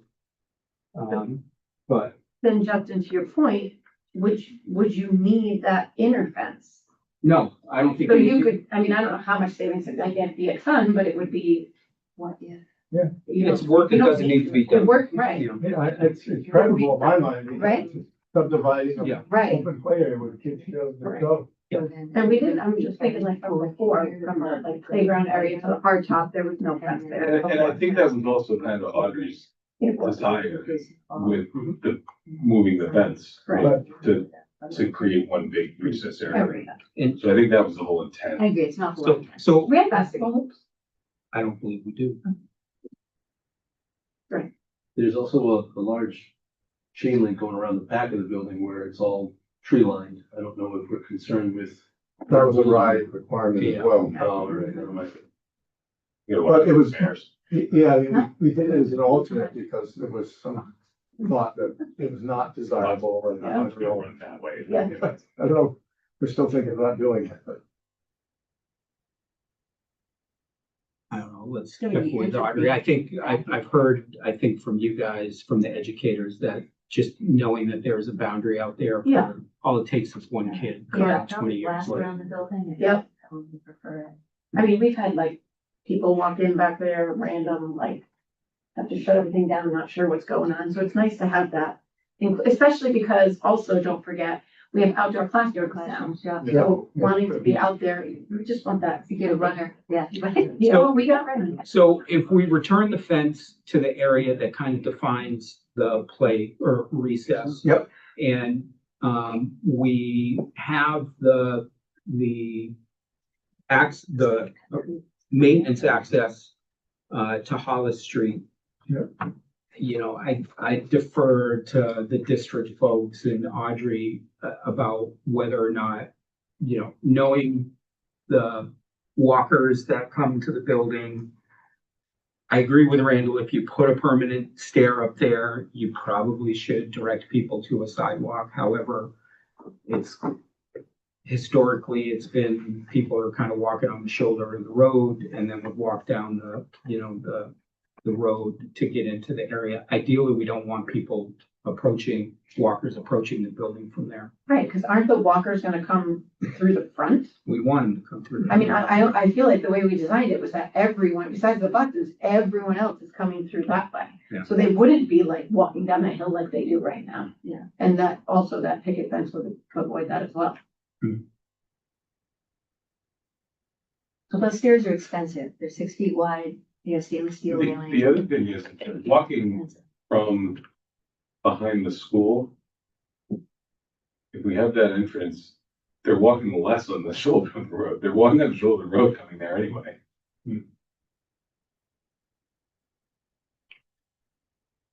But Then Justin, to your point, would you need that inner fence? no, I don't think. So you could, I don't know how much savings, it can't be a ton, but it would be. What if? It's work that doesn't need to be done. It work, right, It's incredible in my mind. Right. Subdividing Yeah. Right. open play area where the kids go. and we didn't, I'm just thinking like from before, from the like playground area to the hard top, there was no fence there. And I think that was also kind of Audrey's desire with the moving the fence. Right. To create one big recess area. Everything. So I think that was the whole intent. I agree, it's not. So We had basketball hoops. I don't believe we do. There's also a large chain link going around the back of the building where it's all tree lined. I don't know if we're concerned with. That was a ride requirement as well. Oh, right, never mind. You know, But it was- bears. Yeah, I mean, we did it as an alternate because there was some thought that it was not desirable or Yeah. not real. Run that way. Yeah. I don't know, we're still thinking about doing it, but. I don't know, let's It's gonna check be with Audrey. I think, I've heard, from you guys, from the educators, that just knowing that there's a boundary out there. Yeah. All it takes is one kid, Yeah. 20 years Last later. around the building. Yep. I would prefer it. We've had like people walk in back there, random, like, have to shut everything down, not sure what's going on, so it's nice to have that. Especially because also, don't forget, we have outdoor classrooms now. Classrooms, yeah. So wanting to be out there, we just want that. You get a runner, yeah. Yeah, we got runners. So if we return the fence to the area that kind of defines the play or recess. Yep. And, we have the maintenance access, to Hollis Street. Yep. I defer to the district folks and Audrey about whether or not, knowing the walkers that come to the building. I agree with Randall, if you put a permanent stair up there, you probably should direct people to a sidewalk. However, historically, it's been, people are kind of walking on the shoulder of the road and then would walk down the road to get into the area. Ideally, we don't want people walkers approaching the building from there. Right, because aren't the walkers gonna come through the front? We want them to come through. I mean, I feel like the way we designed it was that everyone, besides the buses, everyone else is coming through that way. Yeah. So they wouldn't be like walking down that hill like they do right now. Yeah. And that, also that picket fence would avoid that as well. So those stairs are expensive. They're 6 feet wide. They have stainless steel The railings. other thing is, walking from behind the school, if we have that entrance, they're walking less on the shoulder of the road. They're walking on the shoulder of the road coming there anyway.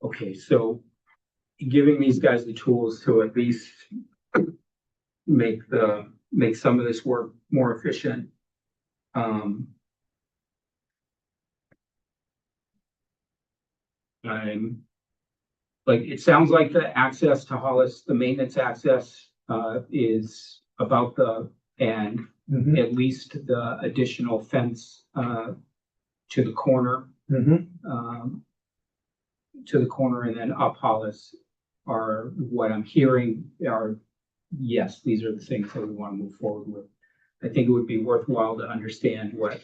Okay, so giving these guys the tools to at least make some of this work more efficient. I'm like, it sounds like the access to Hollis, the maintenance access, is about and Mhm. at least the additional fence, to the corner. To the corner and then up Hollis are what I'm hearing are, yes, these are the things that we want to move forward with. I think it would be worthwhile to understand what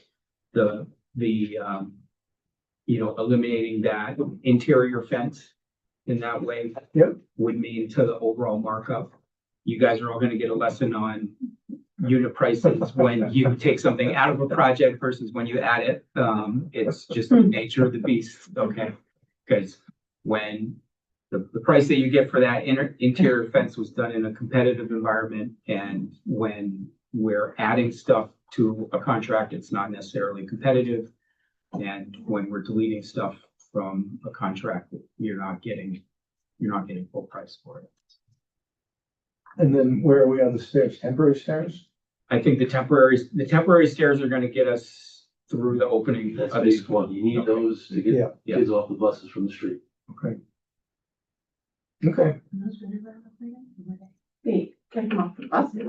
eliminating that interior fence in that way. Yep. Would mean to the overall markup. You guys are all gonna get a lesson on unit prices when you take something out of a project versus when you add it. It's just the nature of the beast, okay? Because when the price that you get for that interior fence was done in a competitive environment, and when we're adding stuff to a contract, it's not necessarily competitive. And when we're deleting stuff from a contract, you're not getting full price for it. And then where are we on the stairs? Temporary stairs? I think the temporary stairs are gonna get us through the opening That's of phase this one. You need Okay. those to Yeah. get kids off the buses from the street. Okay. Okay. They can come off the buses.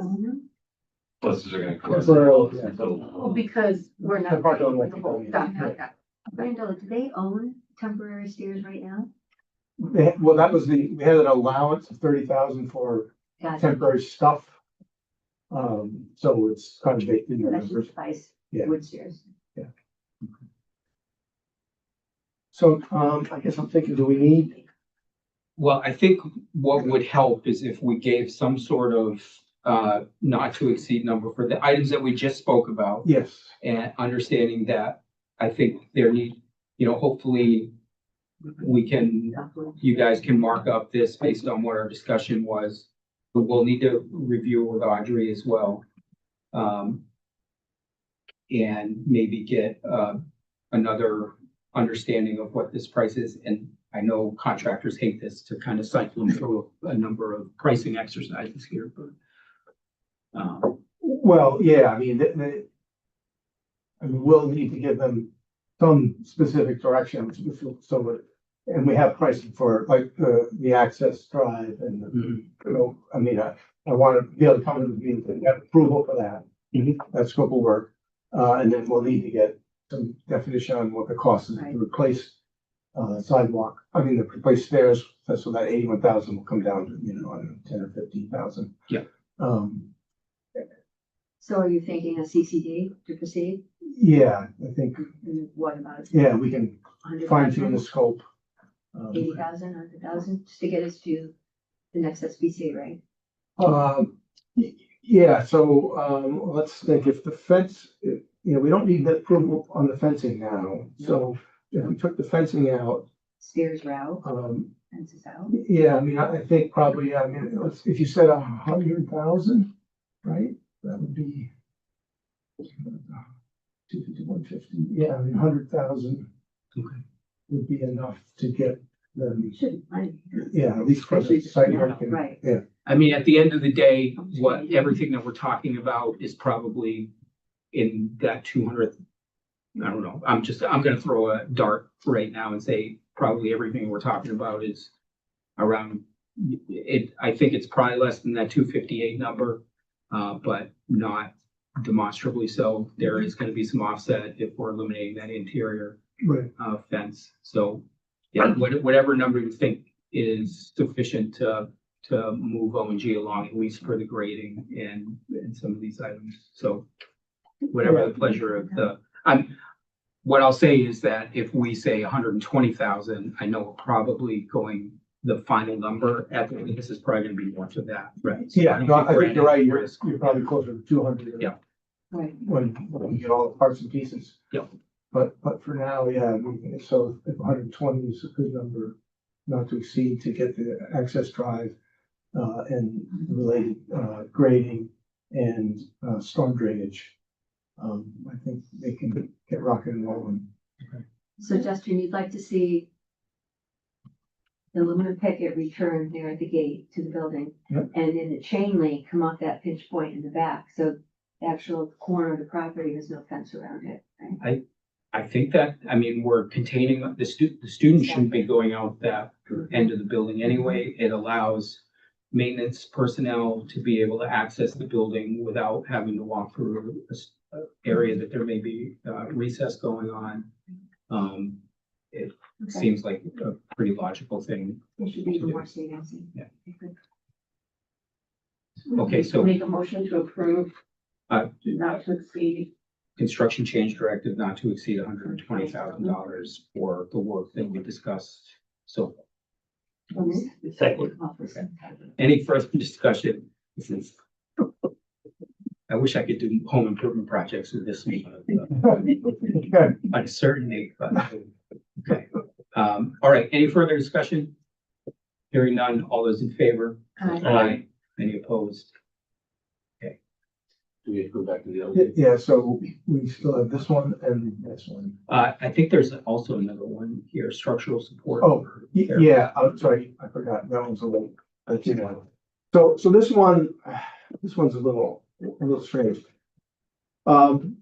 Buses are gonna come. Temporarily, yeah. Well, because we're not. They're parked on like- Got it. Brenda, do they own temporary stairs right now? Well, that was we had an allowance of 30,000 for Gotcha. temporary stuff. So it's kind of baked in the That's numbers. just price, Yeah. wood stairs. So, I guess I'm thinking, do we need, Well, I think what would help is if we gave some sort of not to exceed number for the items that we just spoke about. yes, And understanding that I think hopefully you guys can mark up this based on what our discussion was. But we'll need to review with Audrey as well. And maybe get another understanding of what this price is. And I know contractors hate this to kind of cycle them through a number of pricing exercises here, but. well, yeah, I mean, we'll need to give them some specific direction, and we have pricing for like the access drive and, I mean, I want to be able to come in and get approval for that. That scope of work, and then we'll need to get some definition on what the cost is to replace sidewalk, the replace stairs, so that 81,000 will come down to, I don't know, 10 or 15,000. Yeah. So are you thinking a CCD to proceed? Yeah, I think, And what about? yeah, we can fine tune the 100,000, scope. 80,000, 100,000, just to get us to the next SBC, right? Yeah, so, let's think if the fence, we don't need the approval on the fencing now. So if we took the fencing out, Stairs are out, fences out. yeah, I think probably, if you said 100,000, right? That would be 250, 150, yeah, 100,000 would be enough to get them, Shouldn't, yeah, at least for the site work. and- Right. Yeah, I mean, at the end of the day, everything that we're talking about is probably in that 200. I don't know. I'm gonna throw a dart right now and say probably everything we're talking about is around it. I think it's probably less than that 258 number, but not demonstrably so. There is gonna be some offset if we're eliminating that interior right. fence. So, yeah, whatever number you think is sufficient to move O and G along, at least for the grading and some of these items. So whatever the pleasure of what I'll say is that if we say 120,000, I know we're probably going, the final number this is probably gonna be more to that, right? So Yeah, no, I we're think you're right, at risk. you're probably closer to 200. Yeah. Right. When you get all the parts and pieces. Yep. But for now, yeah, so if 120 is a good number, not to exceed to get the access drive, and related, grading and, storm drainage. I think they can get rocking and rolling. So Justin, you'd like to see the aluminum picket return there at the gate to the building. Yep. And then the chain link come off that pinch point in the back, so the actual corner of the property has no fence around it, right? I think that, I mean, we're containing, the students shouldn't be going out that end of the building anyway. It allows maintenance personnel to be able to access the building without having to walk through a area that there may be recess going on. It Okay. seems like a pretty logical thing. It should be even more serious. Yeah. Okay, so Make a motion to approve. Uh, Not to exceed. construction change directive not to exceed $120,000 for the work that we discussed. So Second. any further discussion? This is- I wish I could do home improvement projects with this uncertainty, but, okay. All right, any further discussion? Hearing none, all those in favor? Aye. Any opposed? Do we have to go back to the other? Yeah, so we still have this one and this one. I think there's also another one here, structural support. Oh, yeah, I'm sorry, I forgot, that one's a little, you know. So this one's a little strange. On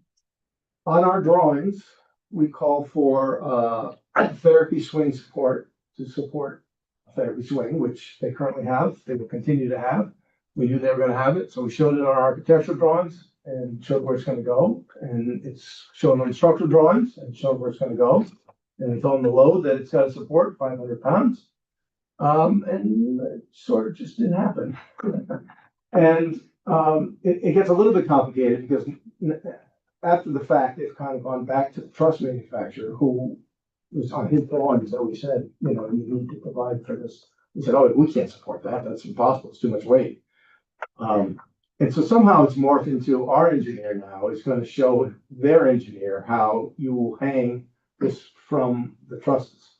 our drawings, we call for, therapy swing support to support a therapy swing, which they currently have, they will continue to have. We knew they were gonna have it, so we showed it on our architectural drawings and showed where it's gonna go. And it's shown on structural drawings and showed where it's gonna go. And we told them the load that it's gotta support 500 pounds. And it sort of just didn't happen. And, it gets a little bit complicated because after the fact, they've kind of gone back to the truss manufacturer who was on his drawings, so we said, you know, you need to provide for this. He said, oh, we can't support that, that's impossible, it's too much weight. And so somehow it's morphed into our engineer now is gonna show their engineer how you will hang this from the trusses,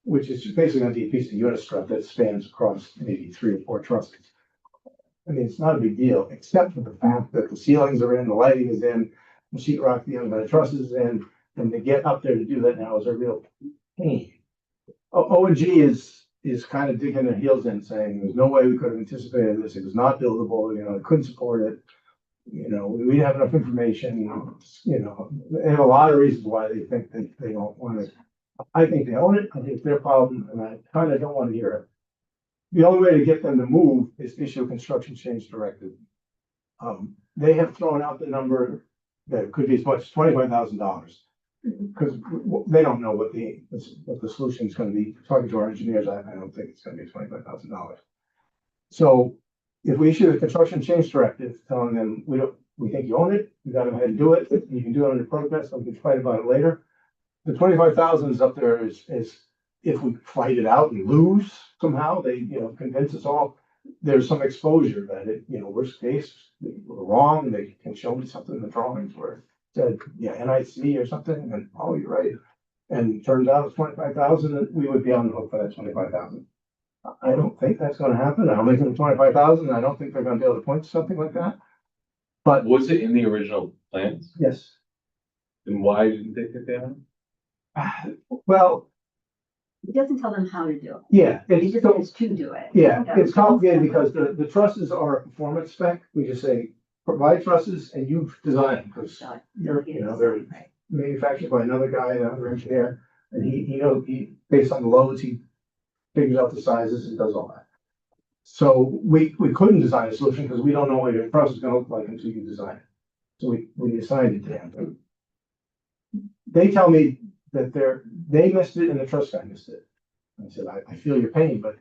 which is basically gonna be a piece of unistrut that spans across maybe 3 or 4 trusses. I mean, it's not a big deal, except for the fact that the ceilings are in, the lighting is in, the sheetrock, the trusses is in, and to get up there to do that now is a real pain. O&G is kind of digging their heels in, saying there's no way we could have anticipated this. It was not buildable. You know, it couldn't support it. You know, we didn't have enough information. You know, they have a lot of reasons why they think that they don't want to. I think they own it. I think it's their problem, and I kind of don't want to hear it. The only way to get them to move is issue a construction change directive. They have thrown out the number that it could be as much as $25,000. Because they don't know what the solution is going to be. Talking to our engineers, I don't think it's going to be $25,000. So if we issue a construction change directive telling them we think you own it, you got to go ahead and do it. You can do it under protest, and we can fight about it later. The 25,000 is up there is if we fight it out and lose somehow, they convince us all. There's some exposure that worst case we're wrong. They can show me something in the drawings where said, NIC or something, and oh, you're right. And turns out it's 25,000, and we would be on the hook for that 25,000. I don't think that's gonna happen. I don't think it's 25,000. I don't think they're gonna be able to point to something like that. But Was it in the original plans? yes, And why didn't they take that out? well, It doesn't tell them how to do it. yeah, It it's just so, says to do it. yeah, Yeah. it's complicated because the trusses are a performance spec. We just say, provide trusses and you design them, because So, they're right. manufactured by another guy, another engineer, and he based on the loads, he figures out the sizes and does all that. So we couldn't design a solution because we don't know what your process is gonna look like until you design it. So we assigned it to him. They tell me that they missed it and the trust guy missed it. I said, I feel your pain, but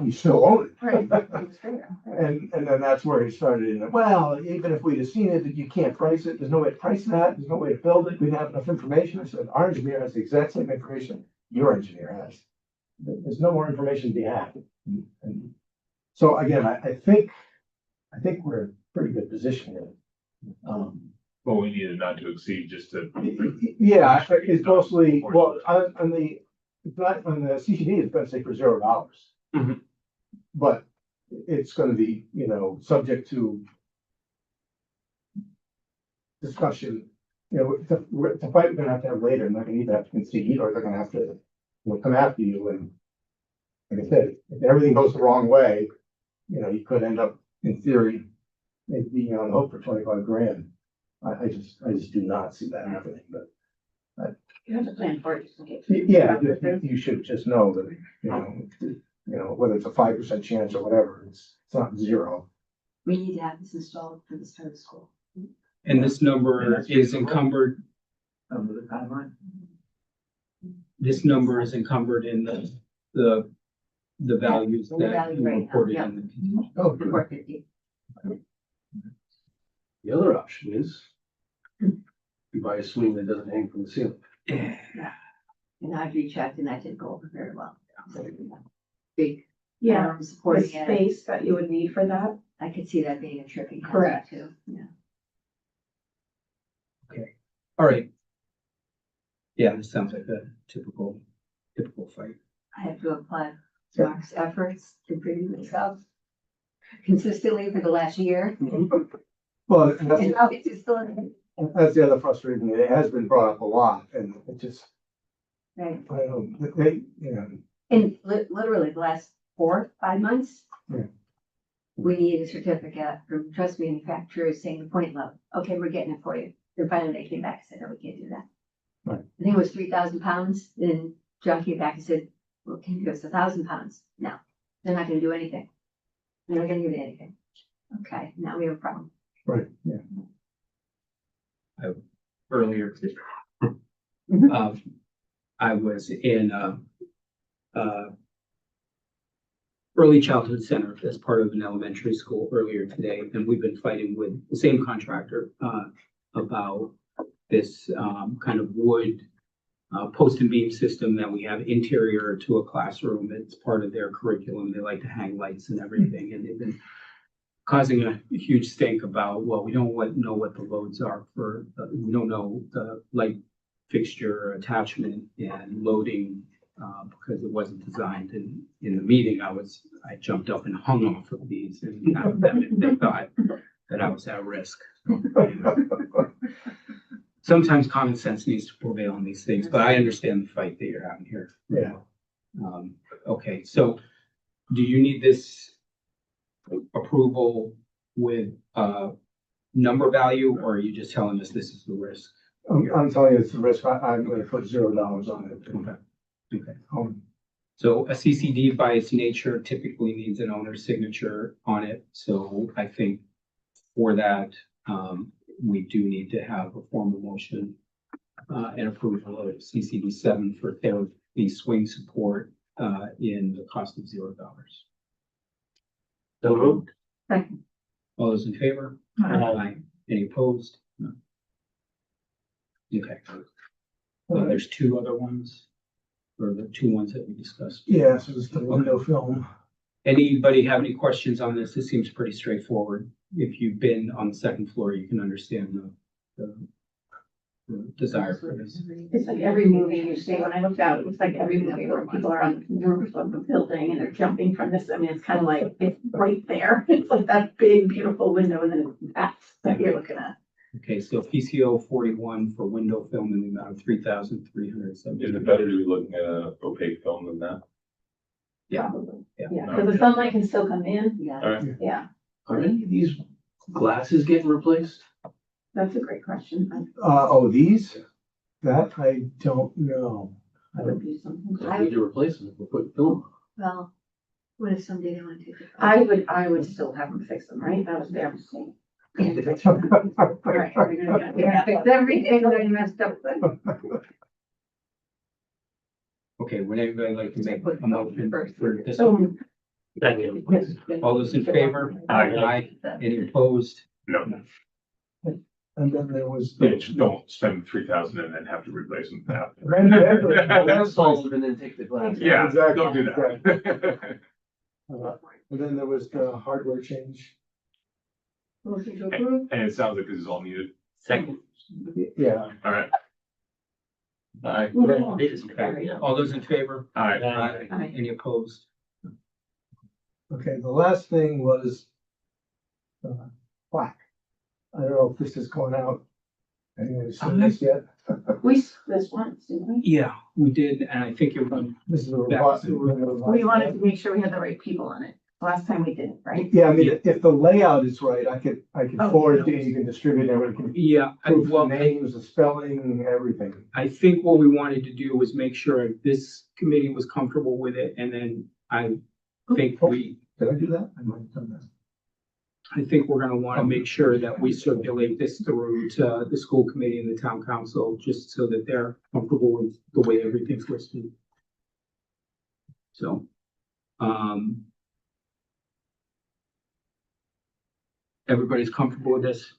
you still own it. Right. It's fair. And then that's where he started in, well, even if we'd have seen it, you can't price it, there's no way to price that, there's no way to build it, we didn't have enough information. I said, our engineer has the exact same information your engineer has. There's no more information to be had. And so again, I think we're in a pretty good position here. Well, we needed not to exceed just to. Yeah, it's mostly, well, on the, it's not, on the CCD, it's gonna say for $0. Mhm. But it's gonna be, subject to discussion, it's a fight we're gonna have to have later, and they're gonna either have to concede, or they're gonna have to, come after you, and like I said, if everything goes the wrong way, you could end up, in theory, maybe being on the hook for 25 grand. I just do not see that happening, but You have to plan for it. Just in case. yeah, you should just know that, whether it's a 5% chance or whatever, it's not 0. We need to have this installed for the start of school. And this number is encumbered, With the timeline. this number is encumbered in the values The that value you right now, reported yeah. in the contingency. Oh, good. 450. The other option is you buy a swing that doesn't hang from the ceiling. And I've rechecked and that didn't go over very well. So, big Yeah, arm the supporting it. space that you would need for that. I could see that being a tricky hazard Correct. too. Yeah. All right. Yeah, this sounds like a typical fight. I have to applaud Mark's efforts to bring this up consistently for the last year. Well, and And now it's just still, that's the other frustrating thing. It has been brought up a lot, and it just, right. I don't know, And literally the last 4 or 5 months. Yeah. We need a certificate from trust manufacturers saying the point load. Okay, we're getting it for you. Then finally they came back and said, no, we can't do that. Right. I think it was 3,000 pounds. Then John came back and said, well, can you give us 1,000 pounds? No, they're not gonna do anything. They're not gonna give you anything. Okay, now we have a problem. right, yeah. Earlier, I was in early childhood center as part of an elementary school earlier today, and we've been fighting with the same contractor about this kind of wood post and beam system that we have interior to a classroom. It's part of their curriculum. They like to hang lights and everything, and they've been causing a huge stink about, well, we don't know what the loads are for, we don't know the light fixture attachment and loading, because it wasn't designed. And in the meeting, I jumped up and hung off of these and they thought that I was at risk. Sometimes common sense needs to prevail on these things, but I understand the fight that you're having here. Yeah. Okay, so do you need this approval with number value, or are you just telling us this is the risk? I'm telling you, it's the risk. I'm gonna put $0 on it. Okay. Um, So a CCD by its nature typically needs an owner's signature on it. So I think for that, we do need to have a formal motion and approval of CCD 7 for therapy swing support in the cost of $0. So moved. Second. All those in favor? Aye. Any opposed? No. Okay. There's 2 other ones, or the 2 ones that we discussed. Yeah, so it's the window film. Anybody have any questions on this? This seems pretty straightforward. If you've been on the second floor, you can understand the desire for this. It's like every movie you see, when I looked out, it was like every movie where people are on the roof of the building and they're jumping from this. I mean, it's kind of like, it's right there. It's like that big, beautiful window and then that you're looking at. Okay, so PCO 41 for window film in the amount of $3,370. Is it better to be looking at an opaque film than that? Yeah. Probably. Yeah. Yeah, because the sunlight can still come in. Yeah. All right. Yeah, Are any of these glasses getting replaced? that's a great question. These? That I don't know. That would be something. I need to replace them. We'll put film on. Well, what if someday they want to take it? I would still have them fix them, right? That was their mistake. Right, we're gonna fix everything that I messed up with. Okay, would anybody like to make a motion for this? So, Second. All those in favor? Aye. Any opposed? No, And then there was. yeah, just don't spend 3,000 and then have to replace them after. That's all, and then take the glass. Yeah, Exactly. don't do that. And then there was the hardware change. motion to approve. And it sounds like this is all needed. Second. Yeah. All right. Aye. Okay, all those in favor? All right. Aye. Any opposed? Okay, the last thing was plaque. I don't know if this is going out. Anyone's seen this yet? We, this once, didn't we? Yeah, we did, and I think it was, This is a We wanted to make sure we had the right people on it. Last time we didn't, right? Yeah, I mean, if the layout is right, I could Oh. forward it to you, you can distribute it, everyone can yeah, proof well, the names, the spelling, everything. I think what we wanted to do was make sure this committee was comfortable with it, and then I think Did I do that? I might have done that. I think we're gonna wanna make sure that we circulate this through to the school committee and the town council, just so that they're comfortable with the way everything's listed. So, everybody's comfortable with this?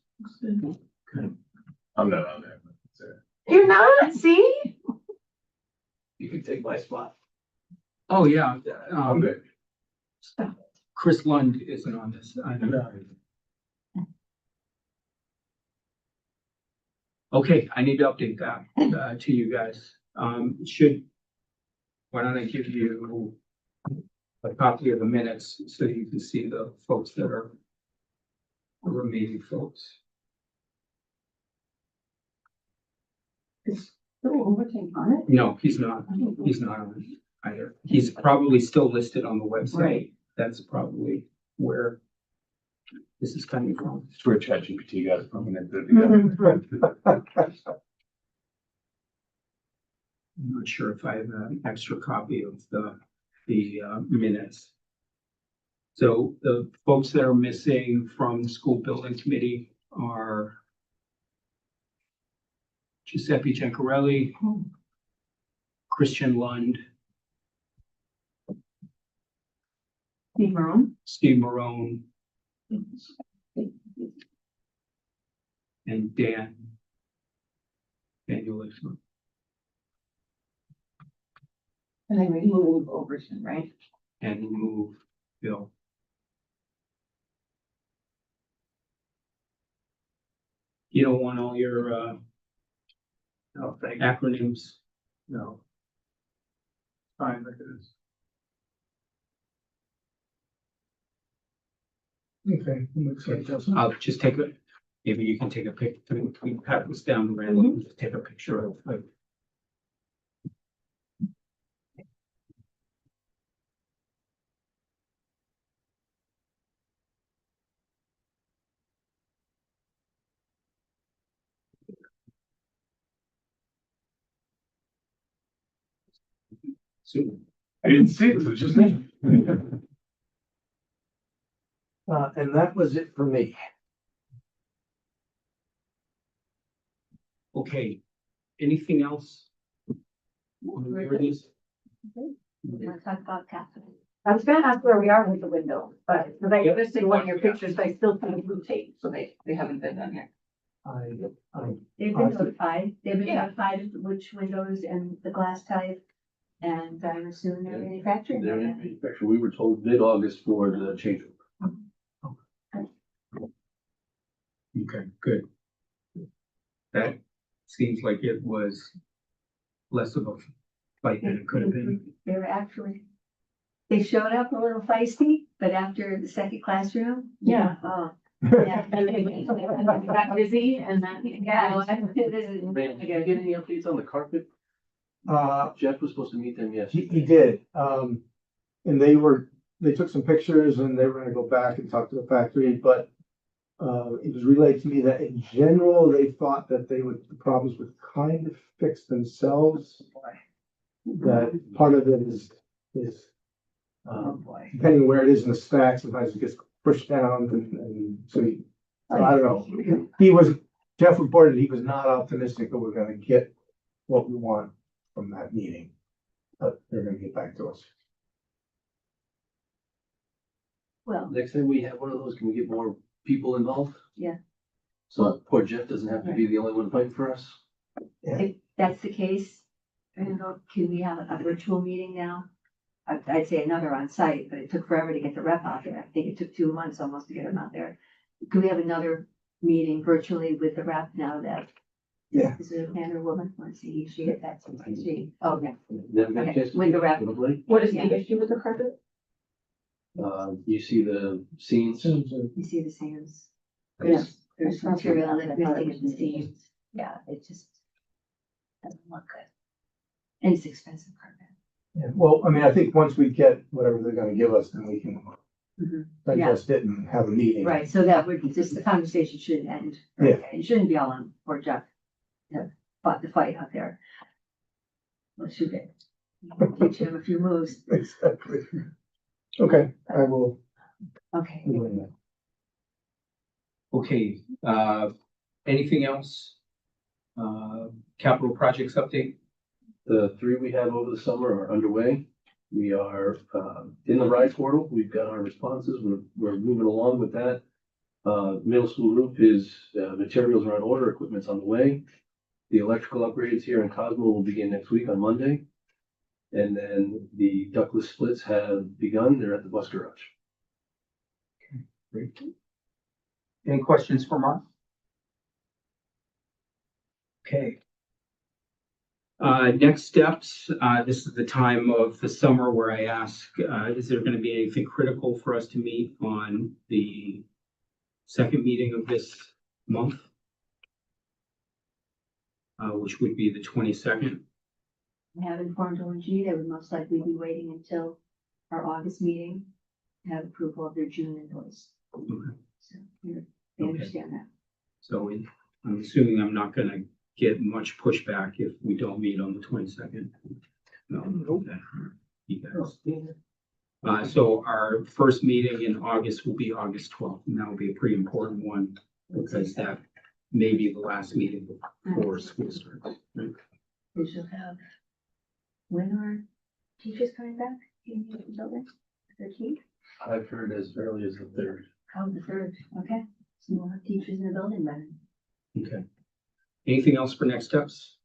I'm not on there. But You're not, see? You can take my spot. Oh, yeah, I'm good. Chris Lund isn't on this. I know. Okay, I need to update that, to you guys. Why don't I give you a copy of the minutes so you can see the folks that are the remaining folks. Is the overtime on it? No, he's not. He's not on it either. He's probably still listed on the website. Right. That's probably where this is coming from. It's where ChatGPT got it from and it did it Mm-hmm. together. I'm not sure if I have an extra copy of the minutes. So the folks that are missing from the school building committee are Giuseppe Giancarelli, Christian Lund, Steve Marone? Steve Marone, and Daniel Lixman. And then we move Overton, right? And remove Bill. You don't want all your acronyms? No. Fine, like it is. Okay, looks like that's. I'll just take maybe you can take a pic, we can pat this down, Randall, just take a picture of like. So, I didn't see it, so it's just me. And that was it for me. okay, anything else? Where it is? You wanna talk about Catherine? I was gonna ask where we are with the window, but because I Yep. noticed in one of your pictures, I still see blue tape, so they haven't been done yet. They've been notified, of which windows and the glass type, and I'm assuming they're manufacturing. They're in them. manufacture. We were told mid-August for the change. Okay, good. That seems like it was less of a fight than it could have been. They were actually, they showed up a little feisty, but after the second classroom, Yeah. oh, yeah. And they got busy and then, Yeah, yeah. Did you get any updates on the carpet? Jeff was supposed to meet them yesterday. He did, and they took some pictures and they were gonna go back and talk to the factory, but it was relayed to me that in general, they thought that the problems would kind of fix themselves. That part of it is, depending where it is in the stack, sometimes it gets pushed down and so I don't know. Jeff reported he was not optimistic that we're gonna get what we want from that meeting. but they're gonna get back to us. Well, Next time we have one of those, can we get more people involved? Yeah. So poor Jeff doesn't have to be the only one fighting for us. if that's the case, I don't know, can we have a virtual meeting now? I'd say another on site, but it took forever to get the rep out there. I think it took 2 months almost to get him out there. Could we have another meeting virtually with the rep now that? Yeah. Is it a man or woman? Let's see, she hit that, she, okay. Never got a Okay, chance to with the do rep. it, probably. What is the issue with the carpet? You see the scenes, You see the seams. Yes. There's material that missing in the seams. Yeah, it just doesn't look good. And it's expensive carpet. Yeah, well, I mean, I think once we get whatever they're gonna give us, then we can Mhm. digest it and have a meeting. Right, so that would, just the conversation shouldn't end. Yeah. It shouldn't be all on poor Jeff. To fought the fight out there. Well, shoot it. Teach him a few moves. Exactly. Okay, I will. Okay. Okay, anything else? Capital projects update? the 3 we have over the summer are underway. We are, in the RISE portal. We've got our responses. We're moving along with that. Middle school roof is, materials are on order, equipment's on the way. The electrical upgrades here in Cosmo will begin next week on Monday. And then the ductless splits have begun. They're at the bus garage. Great. Any questions for Mark? Okay. Next steps, this is the time of the summer where I ask, is there gonna be anything critical for us to meet on the second meeting of this month? Which would be the 22nd. I have informed ONG, they would most likely be waiting until our August meeting to have approval of their June invoice. Okay. So they understand that. So I'm assuming I'm not gonna get much pushback if we don't meet on the 22nd. No, okay. You guys. So our first meeting in August will be August 12th, and that will be a pretty important one because that may be the last meeting before school starts. Right? We shall have, when are teachers coming back in the building? 13th? I've heard as early as the 3rd. Oh, the 3rd, okay. So we'll have teachers in the building then. Okay. Anything else for next steps?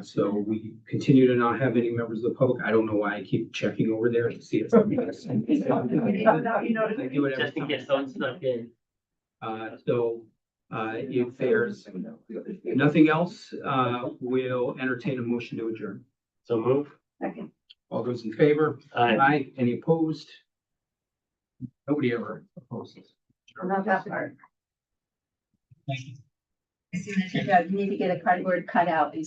So we continue to not have any members of the public. I don't know why I keep checking over there to see if somebody else. I do it every Just in time. case someone snuck in. If there's nothing else, we'll entertain a motion to adjourn. So move. Second. All those in favor? Aye. Any opposed? Nobody ever opposes. Not that part. Thank you. You need to get a cardboard cutout and